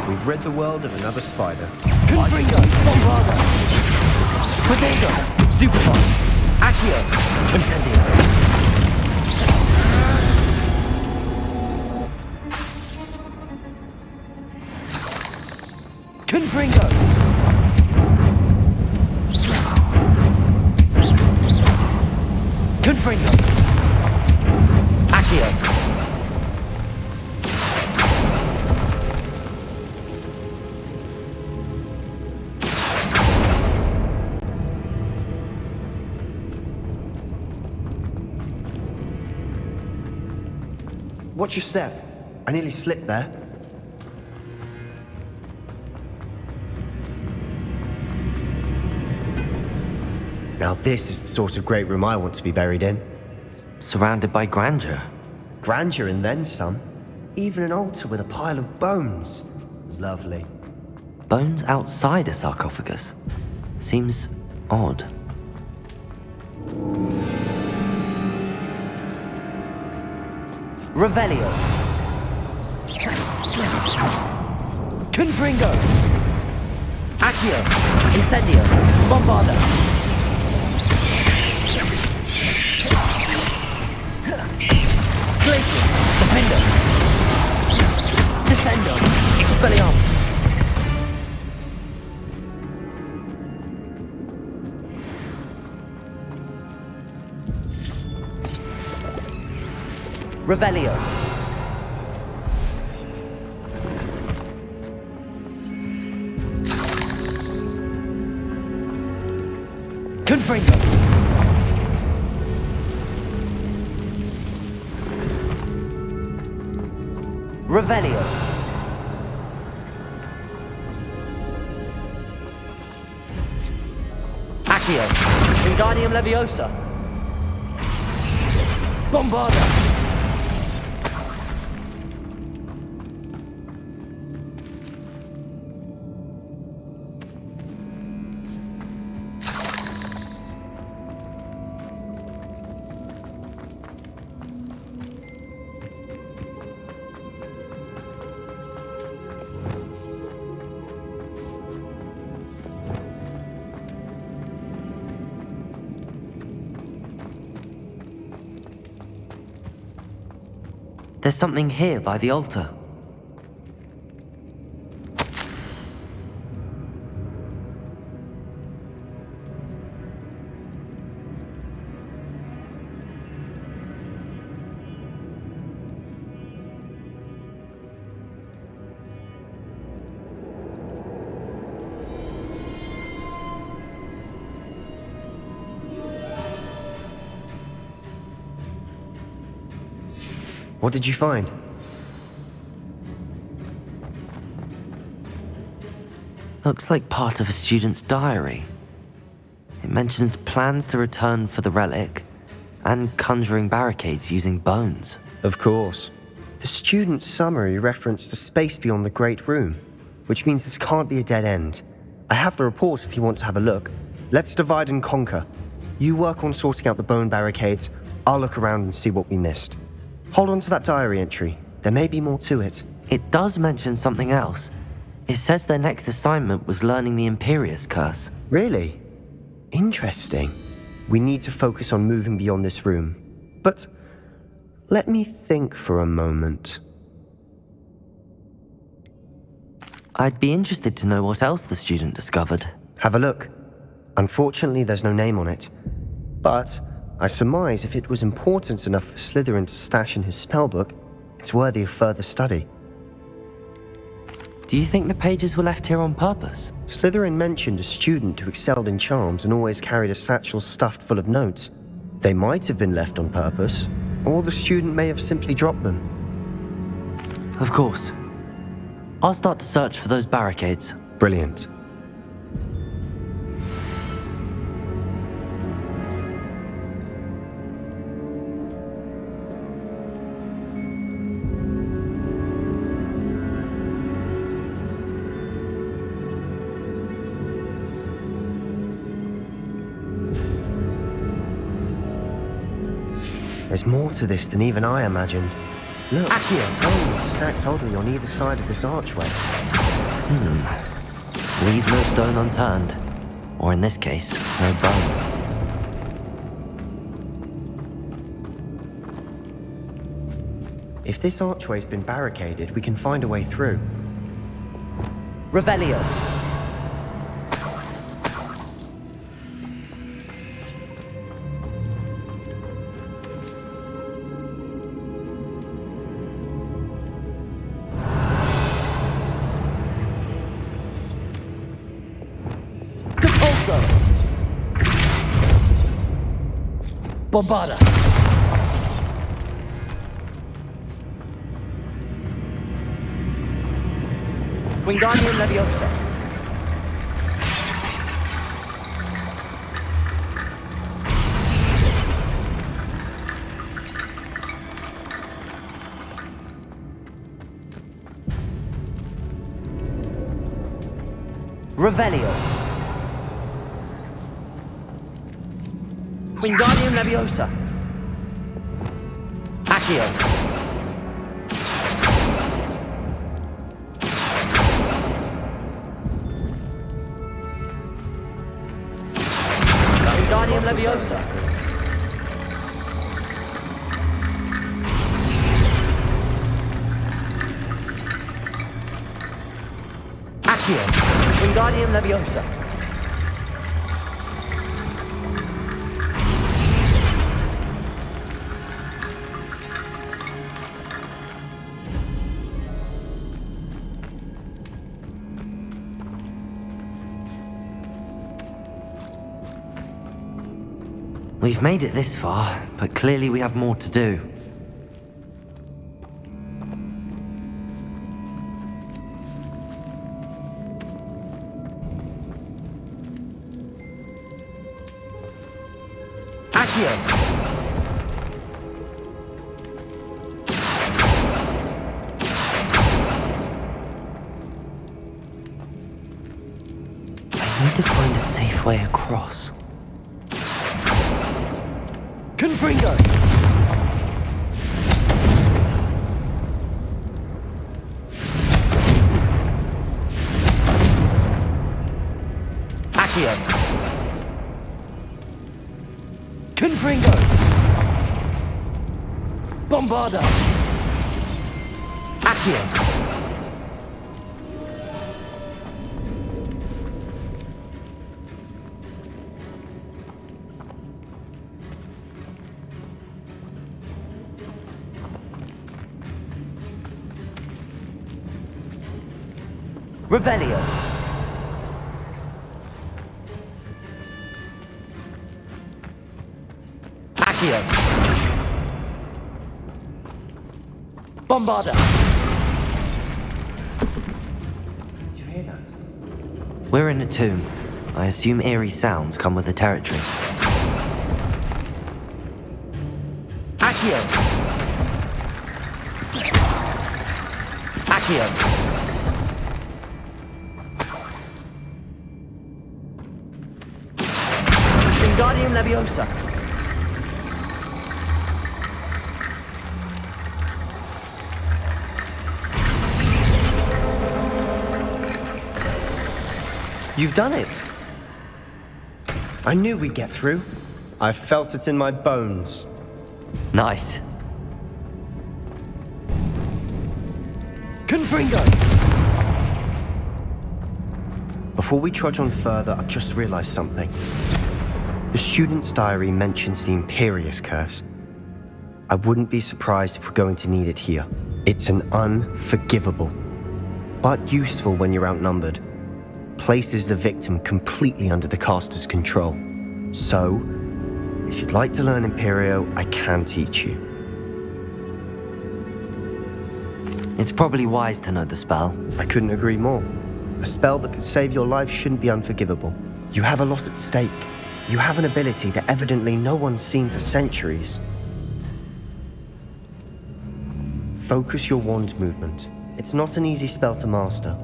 We've rid the world of another spider. Confringo. Bombarda. Potato. Stupefy. Akhir. Incendio. Confringo. Confringo. Akhir. Watch your step. I nearly slipped there. Now this is the sort of great room I want to be buried in. Surrounded by grandeur. Grandeur and then some. Even an altar with a pile of bones. Lovely. Bones outside a sarcophagus. Seems odd. Revelio. Confringo. Akhir. Incendio. Bombarda. Glacius. Defender. Descendo. Expelliarmus. Revelio. Confringo. Revelio. Akhir. Wingardium Leviosa. Bombarda. There's something here by the altar. What did you find? Looks like part of a student's diary. It mentions plans to return for the relic and conjuring barricades using bones. Of course. The student's summary referenced a space beyond the Great Room, which means this can't be a dead end. I have the report if you want to have a look. Let's divide and conquer. You work on sorting out the bone barricades. I'll look around and see what we missed. Hold on to that diary entry. There may be more to it. It does mention something else. It says their next assignment was learning the Imperius Curse. Really? Interesting. We need to focus on moving beyond this room. But let me think for a moment. I'd be interested to know what else the student discovered. Have a look. Unfortunately, there's no name on it. But I surmise if it was important enough for Slytherin to stash in his spellbook, it's worthy of further study. Do you think the pages were left here on purpose? Slytherin mentioned a student who excelled in charms and always carried a satchel stuffed full of notes. They might have been left on purpose, or the student may have simply dropped them. Of course. I'll start to search for those barricades. Brilliant. There's more to this than even I imagined. Look, bones stacked oddly on either side of this archway. Leave no stone unturned. Or in this case, no bone. If this archway's been barricaded, we can find a way through. Revelio. Bombarda. Wingardium Leviosa. Revelio. Wingardium Leviosa. Akhir. Wingardium Leviosa. Akhir. Wingardium Leviosa. We've made it this far, but clearly we have more to do. Akhir. I need to find a safe way across. Confringo. Akhir. Confringo. Bombarda. Akhir. Revelio. Akhir. Bombarda. Did you hear that? We're in a tomb. I assume eerie sounds come with the territory. Akhir. Akhir. Wingardium Leviosa. You've done it. I knew we'd get through. I felt it in my bones. Nice. Confringo. Before we trudge on further, I've just realized something. The student's diary mentions the Imperious Curse. I wouldn't be surprised if we're going to need it here. It's an unforgivable, but useful when you're outnumbered. Places the victim completely under the caster's control. So, if you'd like to learn Imperio, I can teach you. It's probably wise to know the spell. I couldn't agree more. A spell that could save your life shouldn't be unforgivable. You have a lot at stake. You have an ability that evidently no one's seen for centuries. Focus your wand movement. It's not an easy spell to master.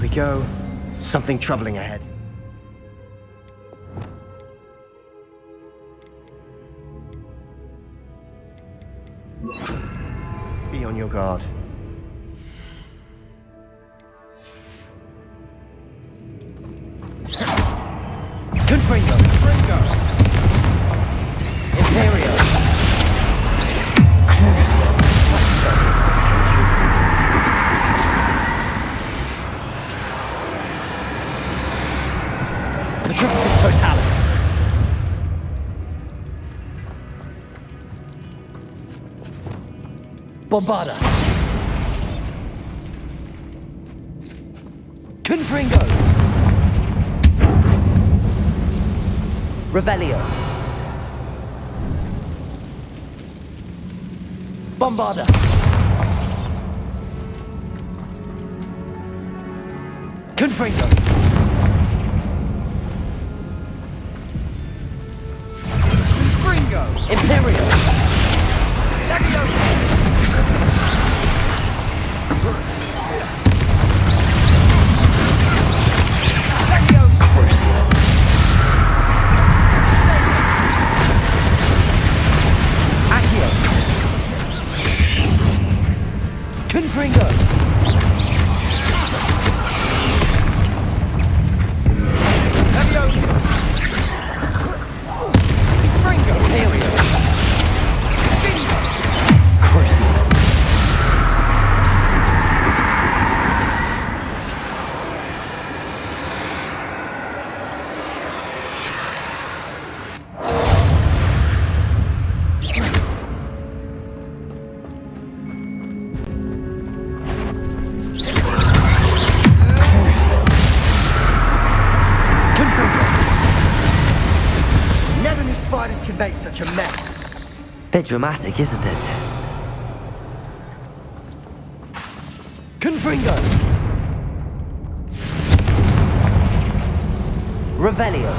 we go. Something troubling ahead. Be on your guard. Confringo. Imperial. Crucial. Metropolis Totalis. Bombarda. Confringo. Revelio. Bombarda. Confringo. Confringo. Imperial. Leviosa. Confringo. Leviosa. Confringo. Imperial. Crucial. Never knew spiders could make such a mess. Bit dramatic, isn't it? Confringo. Revelio.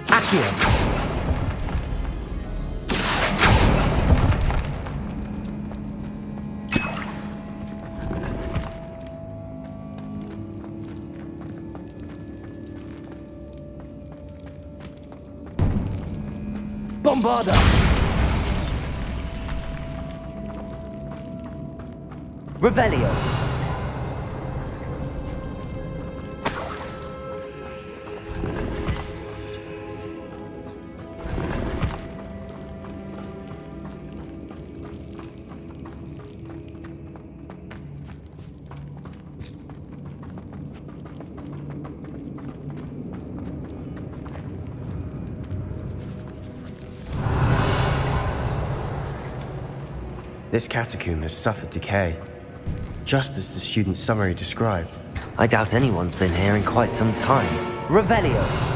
Akhir. Bombarda. Revelio. This catacomb has suffered decay, just as the student's summary described. I doubt anyone's been here in quite some time. Revelio.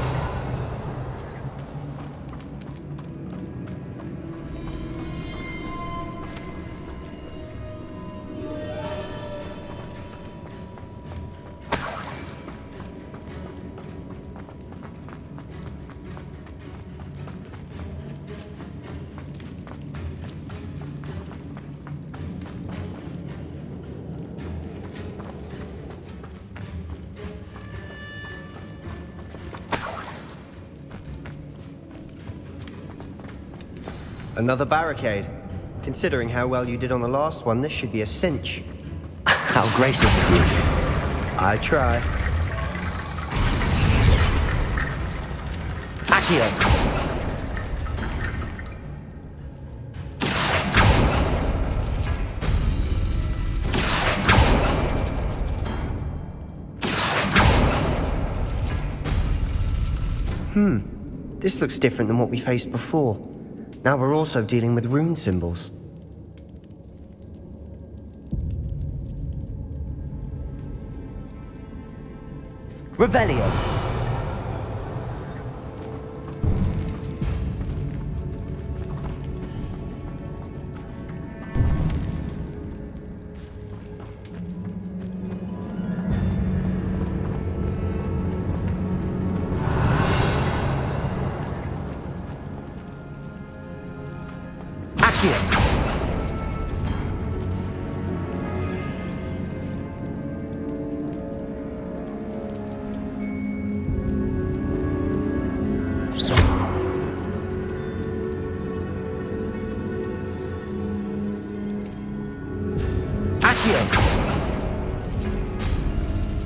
Another barricade. Considering how well you did on the last one, this should be a cinch. How gracious of you. I try. Akhir. This looks different than what we faced before. Now we're also dealing with rune symbols. Revelio. Akhir.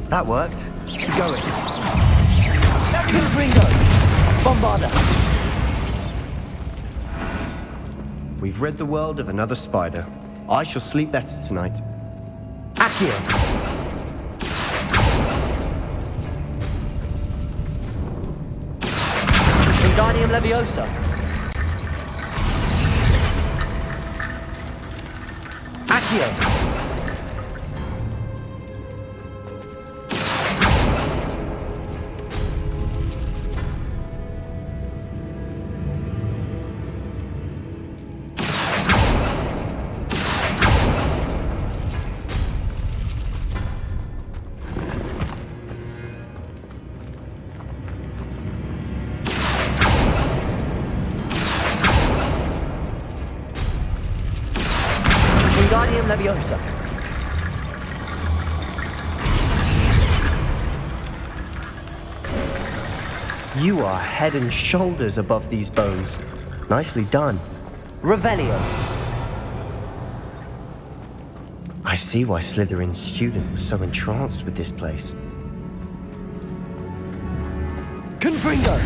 That worked. Keep going. Ringo. Bombarda. We've rid the world of another spider. I shall sleep better tonight. Akhir. Wingardium Leviosa. Akhir. Wingardium Leviosa. You are head and shoulders above these bones. Nicely done. Revelio. I see why Slytherin's student was so entranced with this place. Confringo.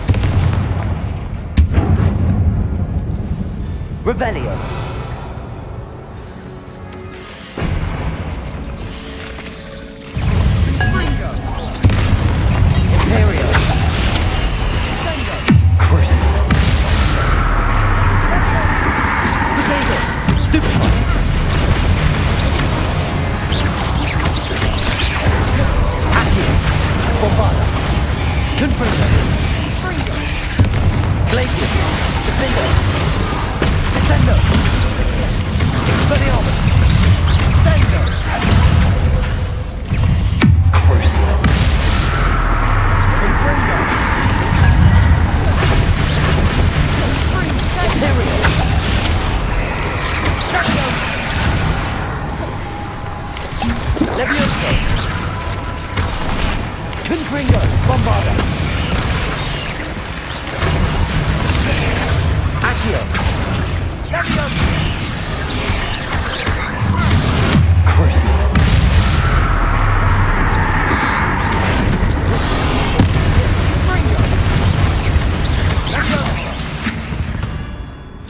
Revelio.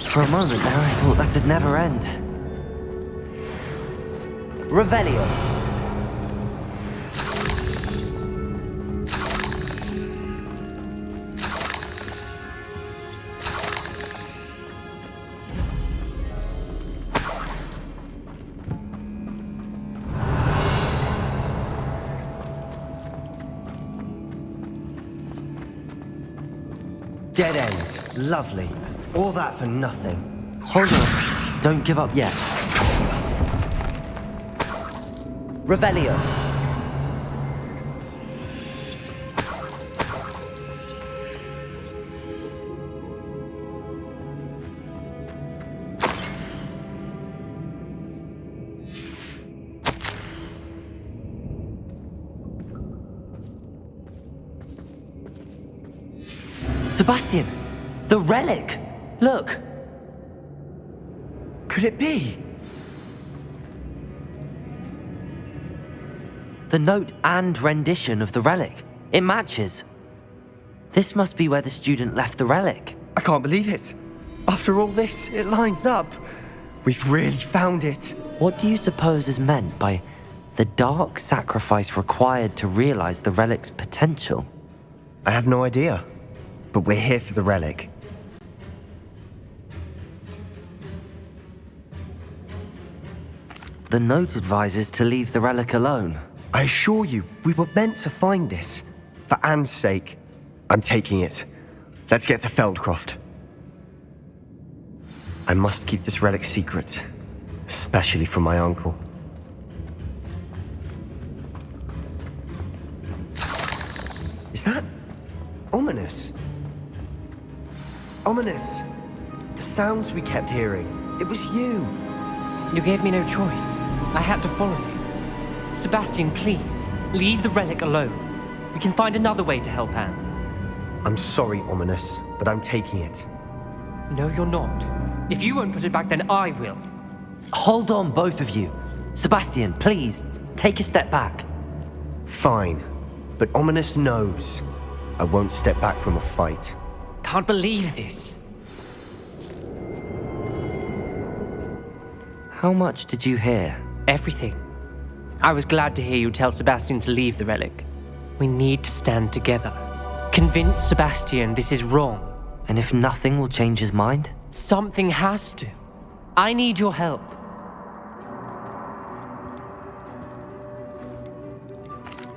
For a moment there, I thought that'd never end. Revelio. Dead end. Lovely. All that for nothing. Hold on. Don't give up yet. Revelio. Sebastian! The relic! Look! Could it be? The note and rendition of the relic. It matches. This must be where the student left the relic. I can't believe it. After all this, it lines up. We've really found it. What do you suppose is meant by the dark sacrifice required to realize the relic's potential? I have no idea, but we're here for the relic. The note advises to leave the relic alone. I assure you, we were meant to find this. For Anne's sake, I'm taking it. Let's get to Feldcroft. I must keep this relic secret, especially from my uncle. Is that ominous? Ominous. The sounds we kept hearing. It was you. You gave me no choice. I had to follow you. Sebastian, please, leave the relic alone. We can find another way to help Anne. I'm sorry, Ominous, but I'm taking it. No, you're not. If you won't put it back, then I will. Hold on, both of you. Sebastian, please, take a step back. Fine, but Ominous knows I won't step back from a fight. Can't believe this. How much did you hear? Everything. I was glad to hear you tell Sebastian to leave the relic. We need to stand together. Convince Sebastian this is wrong. And if nothing will change his mind? Something has to. I need your help.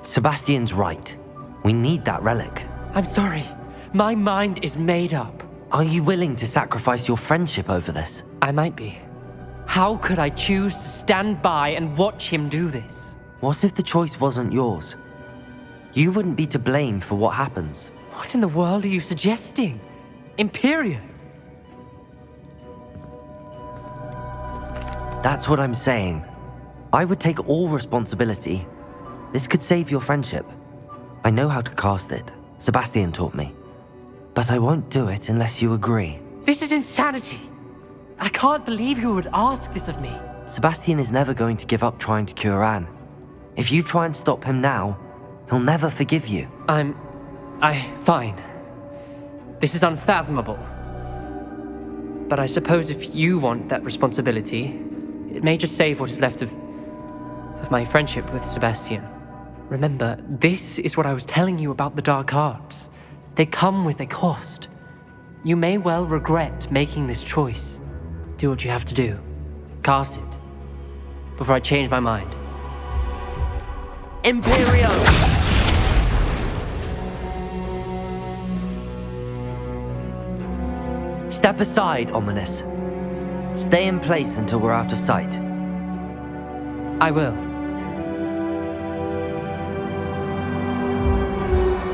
Sebastian's right. We need that relic. I'm sorry. My mind is made up. Are you willing to sacrifice your friendship over this? I might be. How could I choose to stand by and watch him do this? What if the choice wasn't yours? You wouldn't be to blame for what happens. What in the world are you suggesting? Imperio? That's what I'm saying. I would take all responsibility. This could save your friendship. I know how to cast it. Sebastian taught me. But I won't do it unless you agree. This is insanity. I can't believe you would ask this of me. Sebastian is never going to give up trying to cure Anne. If you try and stop him now, he'll never forgive you. Fine. This is unfathomable. But I suppose if you want that responsibility, it may just save what is left of my friendship with Sebastian. Remember, this is what I was telling you about the dark arts. They come with a cost. You may well regret making this choice. Do what you have to do. Cast it. Before I change my mind. Imperio! Step aside, Ominous. Stay in place until we're out of sight. I will.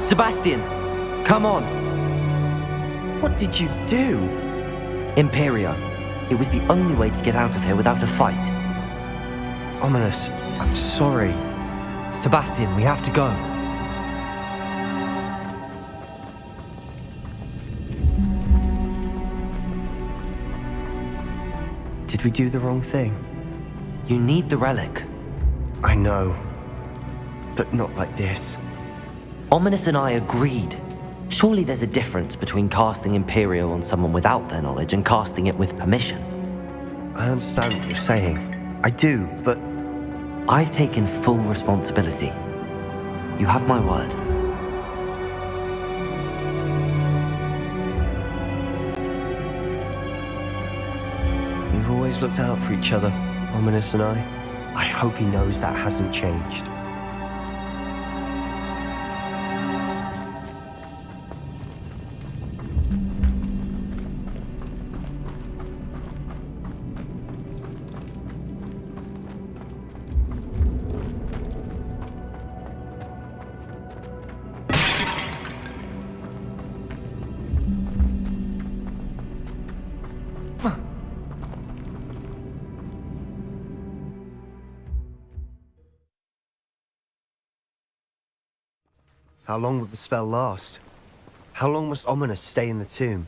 Sebastian, come on. What did you do? Imperio. It was the only way to get out of here without a fight. Ominous, I'm sorry. Sebastian, we have to go. Did we do the wrong thing? You need the relic. I know. But not like this. Ominous and I agreed. Surely there's a difference between casting Imperio on someone without their knowledge and casting it with permission. I understand what you're saying. I do, but... I've taken full responsibility. You have my word. We've always looked out for each other, Ominous and I. I hope he knows that hasn't changed. How long will the spell last? How long must Ominous stay in the tomb?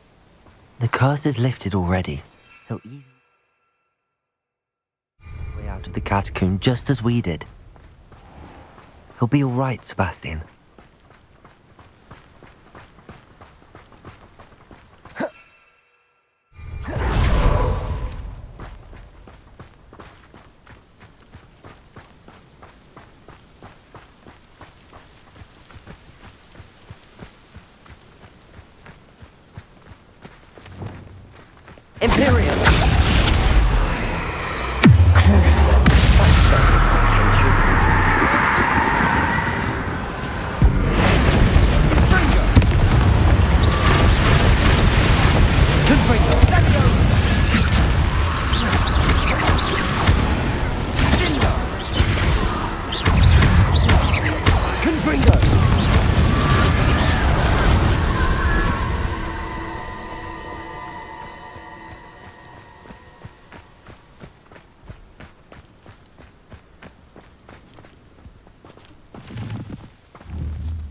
The curse is lifted already. He'll easily way out of the catacomb just as we did. He'll be all right, Sebastian. Imperium!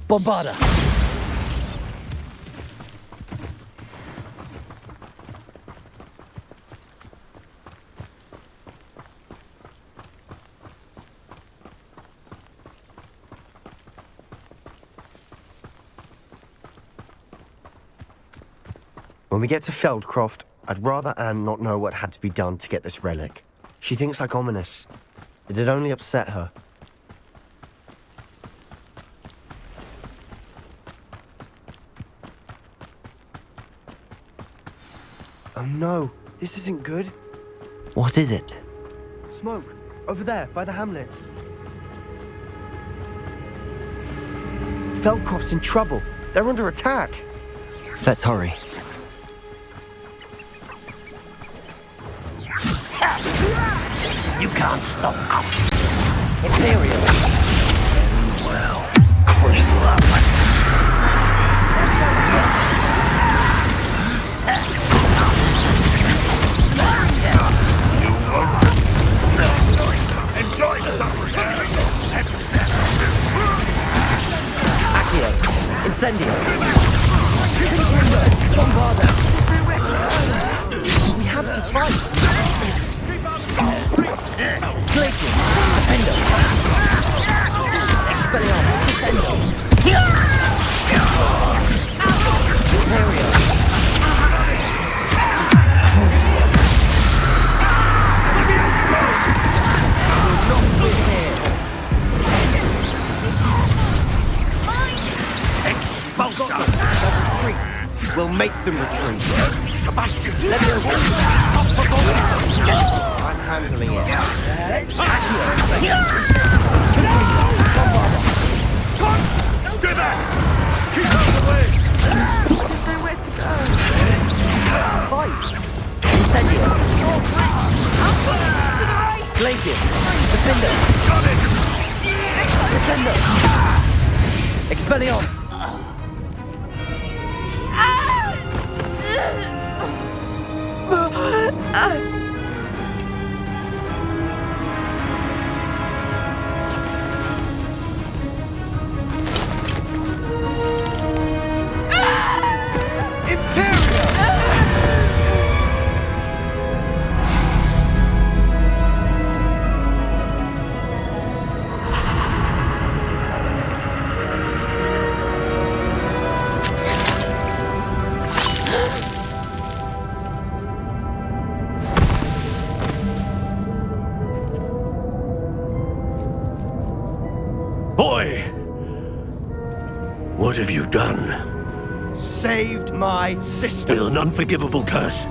Bombarda. When we get to Feldcroft, I'd rather Anne not know what had to be done to get this relic. She thinks like ominous. It'd only upset her. Oh no, this isn't good. What is it? Smoke, over there, by the hamlet. Feldcroft's in trouble. They're under attack. Let's hurry. You can't stop us. Imperial. Well, cruise up. Enjoy the suffering. Akhir. Incendio. Bombarda. We have to fight. Glacier. Defender. Expelliarmus. Descendo. Imperial. We'll make them retreat. Sebastian! Let me I'm handling it. Stay back! Keep out of the way! There's nowhere to go. Fight! Incendio. To the right! Glaciers. Defender. Got it! Descendo. Expelliarmus. Boy! What have you done? Saved my sister. With an unforgivable curse.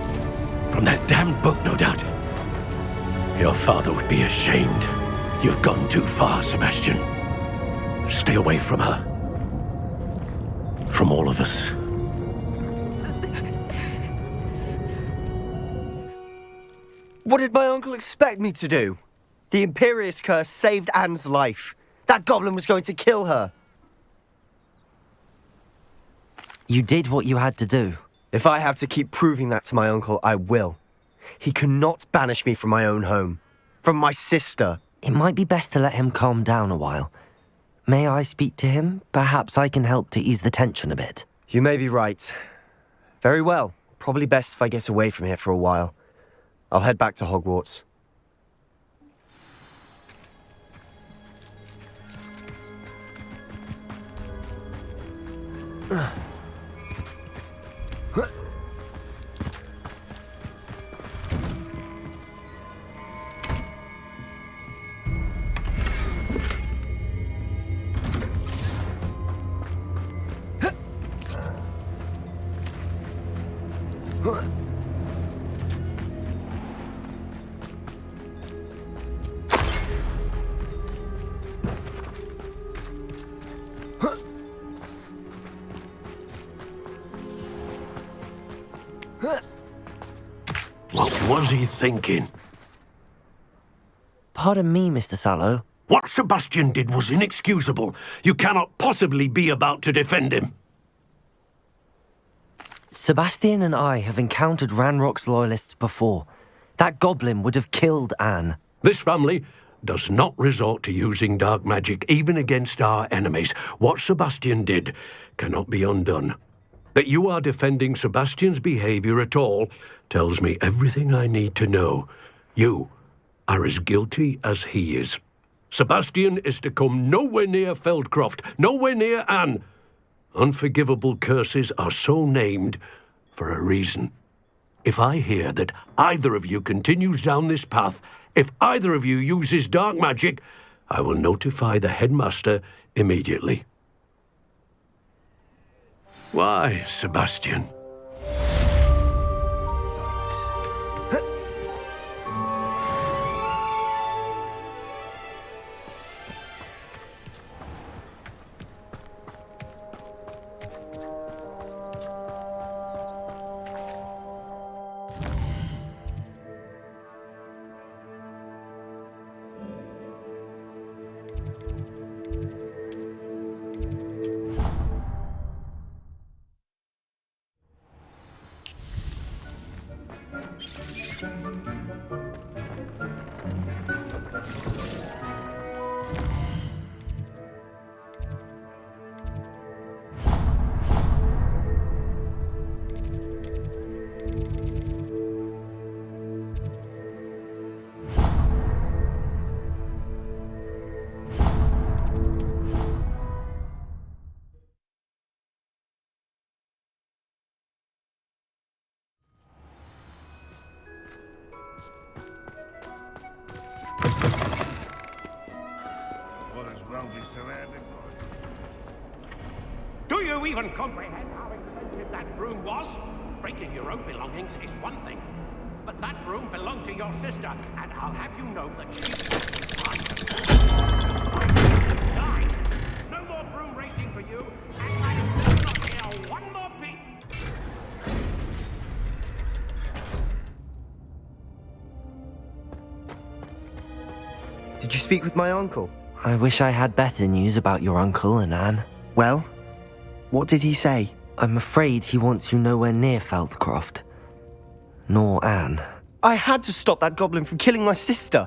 From that damned book, no doubt. Your father would be ashamed. You've gone too far, Sebastian. Stay away from her. From all of us. What did my uncle expect me to do? The Imperious curse saved Anne's life. That goblin was going to kill her. You did what you had to do. If I have to keep proving that to my uncle, I will. He cannot banish me from my own home. From my sister. It might be best to let him calm down a while. May I speak to him? Perhaps I can help to ease the tension a bit. You may be right. Very well. Probably best if I get away from here for a while. I'll head back to Hogwarts. What was he thinking? Pardon me, Mr. Sallow. What Sebastian did was inexcusable. You cannot possibly be about to defend him. Sebastian and I have encountered Ranrock's loyalists before. That goblin would have killed Anne. This family does not resort to using dark magic even against our enemies. What Sebastian did cannot be undone. That you are defending Sebastian's behavior at all tells me everything I need to know. You are as guilty as he is. Sebastian is to come nowhere near Feldcroft, nowhere near Anne. Unforgivable curses are so named for a reason. If I hear that either of you continues down this path, if either of you uses dark magic, I will notify the headmaster immediately. Why, Sebastian? Do you even comprehend how expensive that broom was? Breaking your own belongings is one thing, but that broom belonged to your sister, and I'll have you know that she died. No more broom racing for you, and I will not hear one more peep. Did you speak with my uncle? I wish I had better news about your uncle and Anne. Well, what did he say? I'm afraid he wants you nowhere near Feldcroft. Nor Anne. I had to stop that goblin from killing my sister.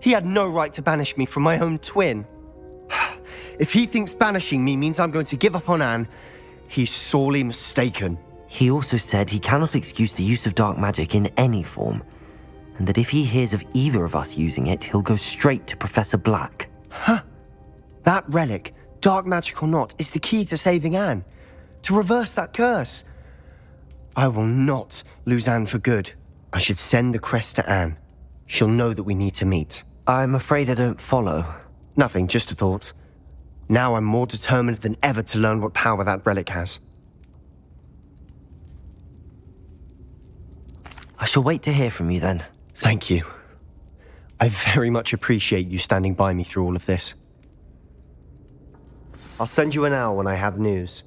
He had no right to banish me from my own twin. If he thinks banishing me means I'm going to give up on Anne, he's sorely mistaken. He also said he cannot excuse the use of dark magic in any form, and that if he hears of either of us using it, he'll go straight to Professor Black. Huh? That relic, dark magic or not, is the key to saving Anne. To reverse that curse. I will not lose Anne for good. I should send the crest to Anne. She'll know that we need to meet. I'm afraid I don't follow. Nothing, just a thought. Now I'm more determined than ever to learn what power that relic has. I shall wait to hear from you then. Thank you. I very much appreciate you standing by me through all of this. I'll send you an owl when I have news.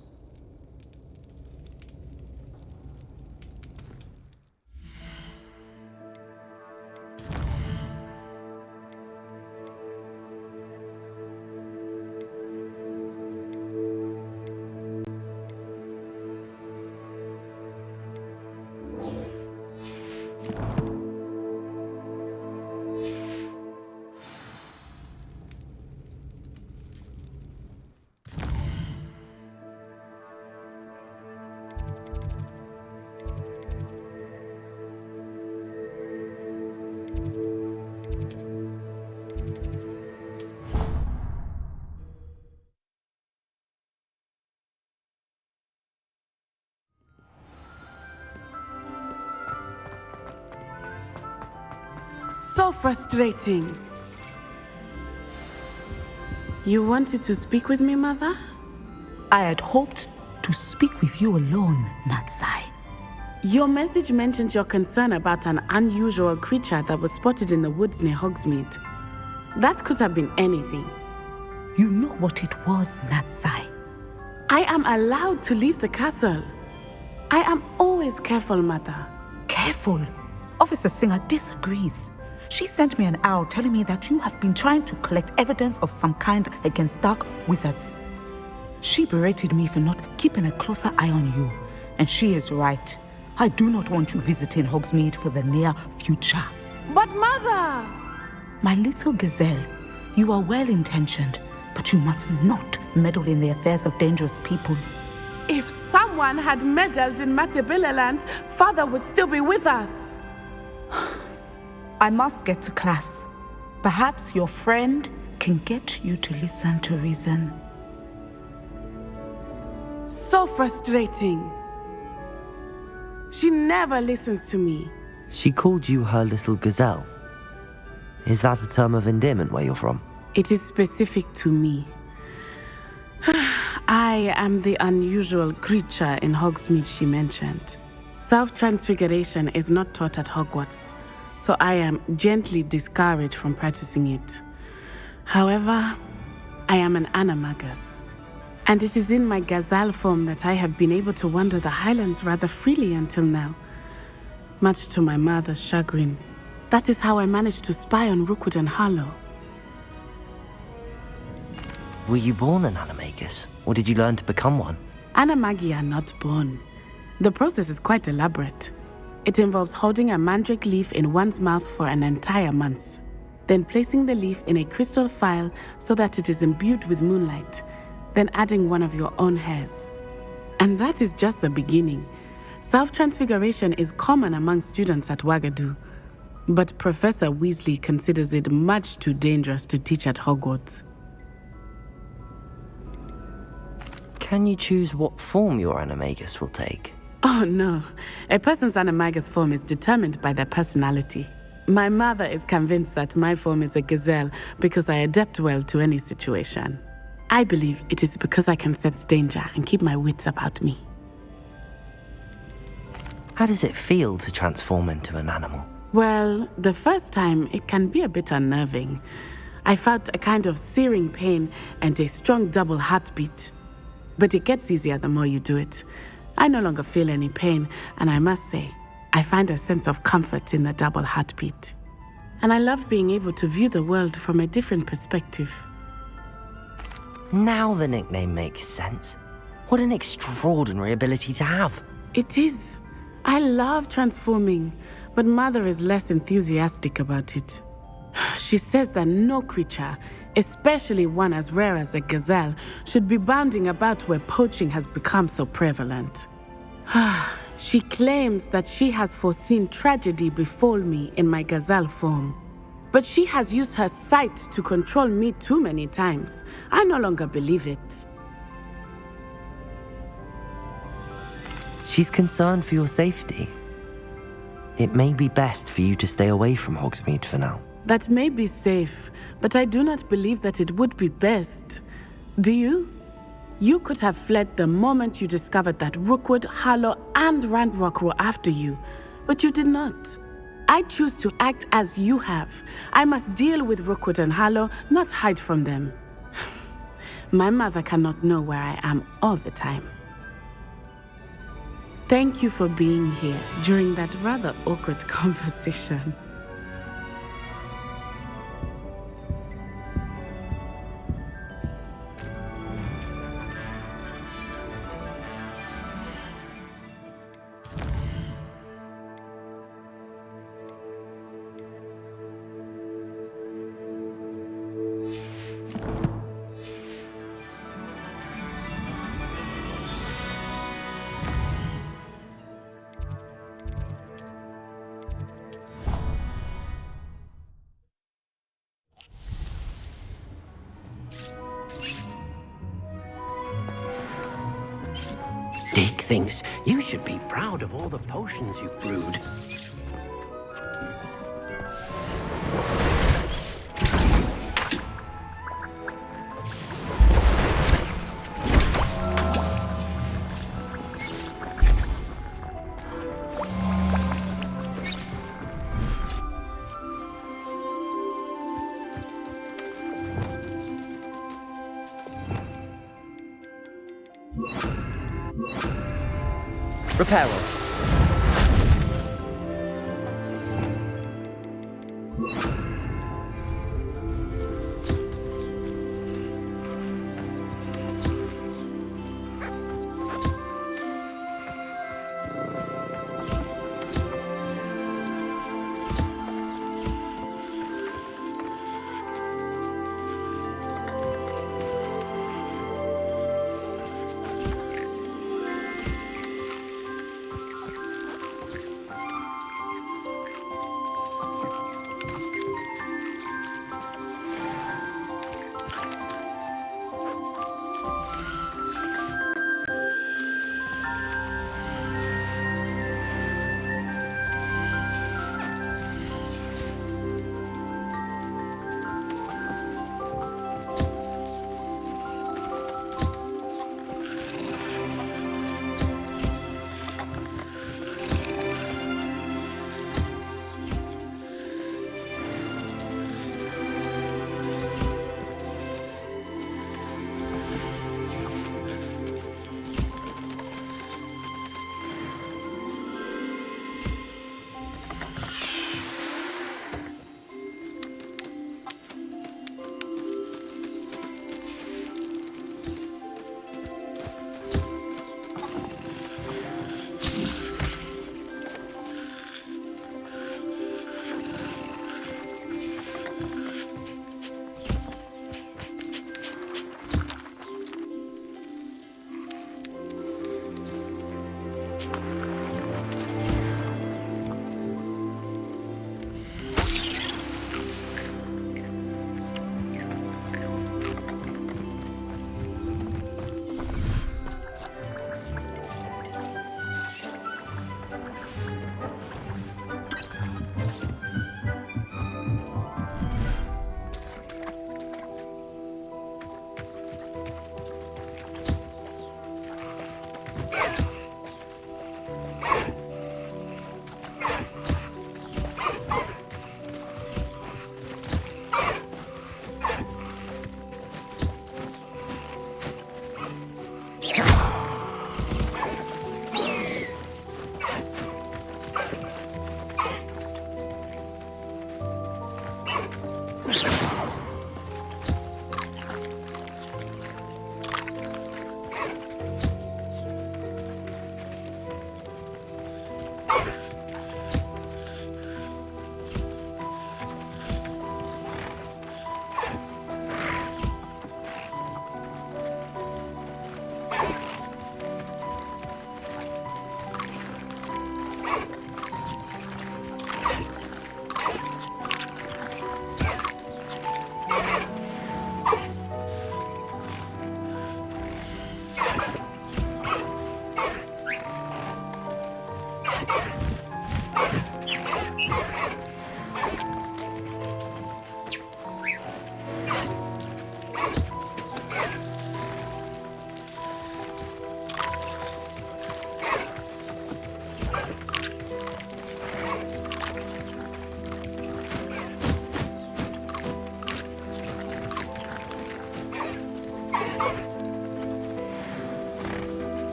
So frustrating. You wanted to speak with me, Mother? I had hoped to speak with you alone, Natsai. Your message mentioned your concern about an unusual creature that was spotted in the woods near Hogsmeade. That could have been anything. You know what it was, Natsai. I am allowed to leave the castle. I am always careful, Mother. Careful? Officer Singer disagrees. She sent me an owl telling me that you have been trying to collect evidence of some kind against dark wizards. She berated me for not keeping a closer eye on you, and she is right. I do not want you visiting Hogsmeade for the near future. But Mother! My little gazelle, you are well-intentioned, but you must not meddle in the affairs of dangerous people. If someone had meddled in Matebeleland, Father would still be with us. I must get to class. Perhaps your friend can get you to listen to reason. So frustrating. She never listens to me. She called you her little gazelle. Is that a term of endearment where you're from? It is specific to me. I am the unusual creature in Hogsmeade she mentioned. Self-transfiguration is not taught at Hogwarts, so I am gently discouraged from practicing it. However, I am an animagus, and it is in my gazelle form that I have been able to wander the Highlands rather freely until now, much to my mother's chagrin. That is how I managed to spy on Rookwood and Harlow. Were you born an animagus, or did you learn to become one? Animagi are not born. The process is quite elaborate. It involves holding a mandrake leaf in one's mouth for an entire month, then placing the leaf in a crystal phial so that it is imbued with moonlight, then adding one of your own hairs. And that is just the beginning. Self-transfiguration is common among students at Wagadu, but Professor Weasley considers it much too dangerous to teach at Hogwarts. Can you choose what form your animagus will take? Oh no, a person's animagus form is determined by their personality. My mother is convinced that my form is a gazelle because I adapt well to any situation. I believe it is because I can sense danger and keep my wits about me. How does it feel to transform into an animal? Well, the first time it can be a bit unnerving. I felt a kind of searing pain and a strong double heartbeat. But it gets easier the more you do it. I no longer feel any pain, and I must say, I find a sense of comfort in the double heartbeat. And I love being able to view the world from a different perspective. Now the nickname makes sense. What an extraordinary ability to have. It is. I love transforming, but Mother is less enthusiastic about it. She says that no creature, especially one as rare as a gazelle, should be bounding about where poaching has become so prevalent. She claims that she has foreseen tragedy befall me in my gazelle form. But she has used her sight to control me too many times. I no longer believe it. She's concerned for your safety. It may be best for you to stay away from Hogsmeade for now. That may be safe, but I do not believe that it would be best. Do you? You could have fled the moment you discovered that Rookwood, Harlow, and Ranrock were after you, but you did not. I choose to act as you have. I must deal with Rookwood and Harlow, not hide from them. My mother cannot know where I am all the time. Thank you for being here during that rather awkward conversation. Dick thinks you should be proud of all the potions you've brewed. Repair.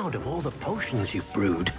proud of all the potions you've brewed.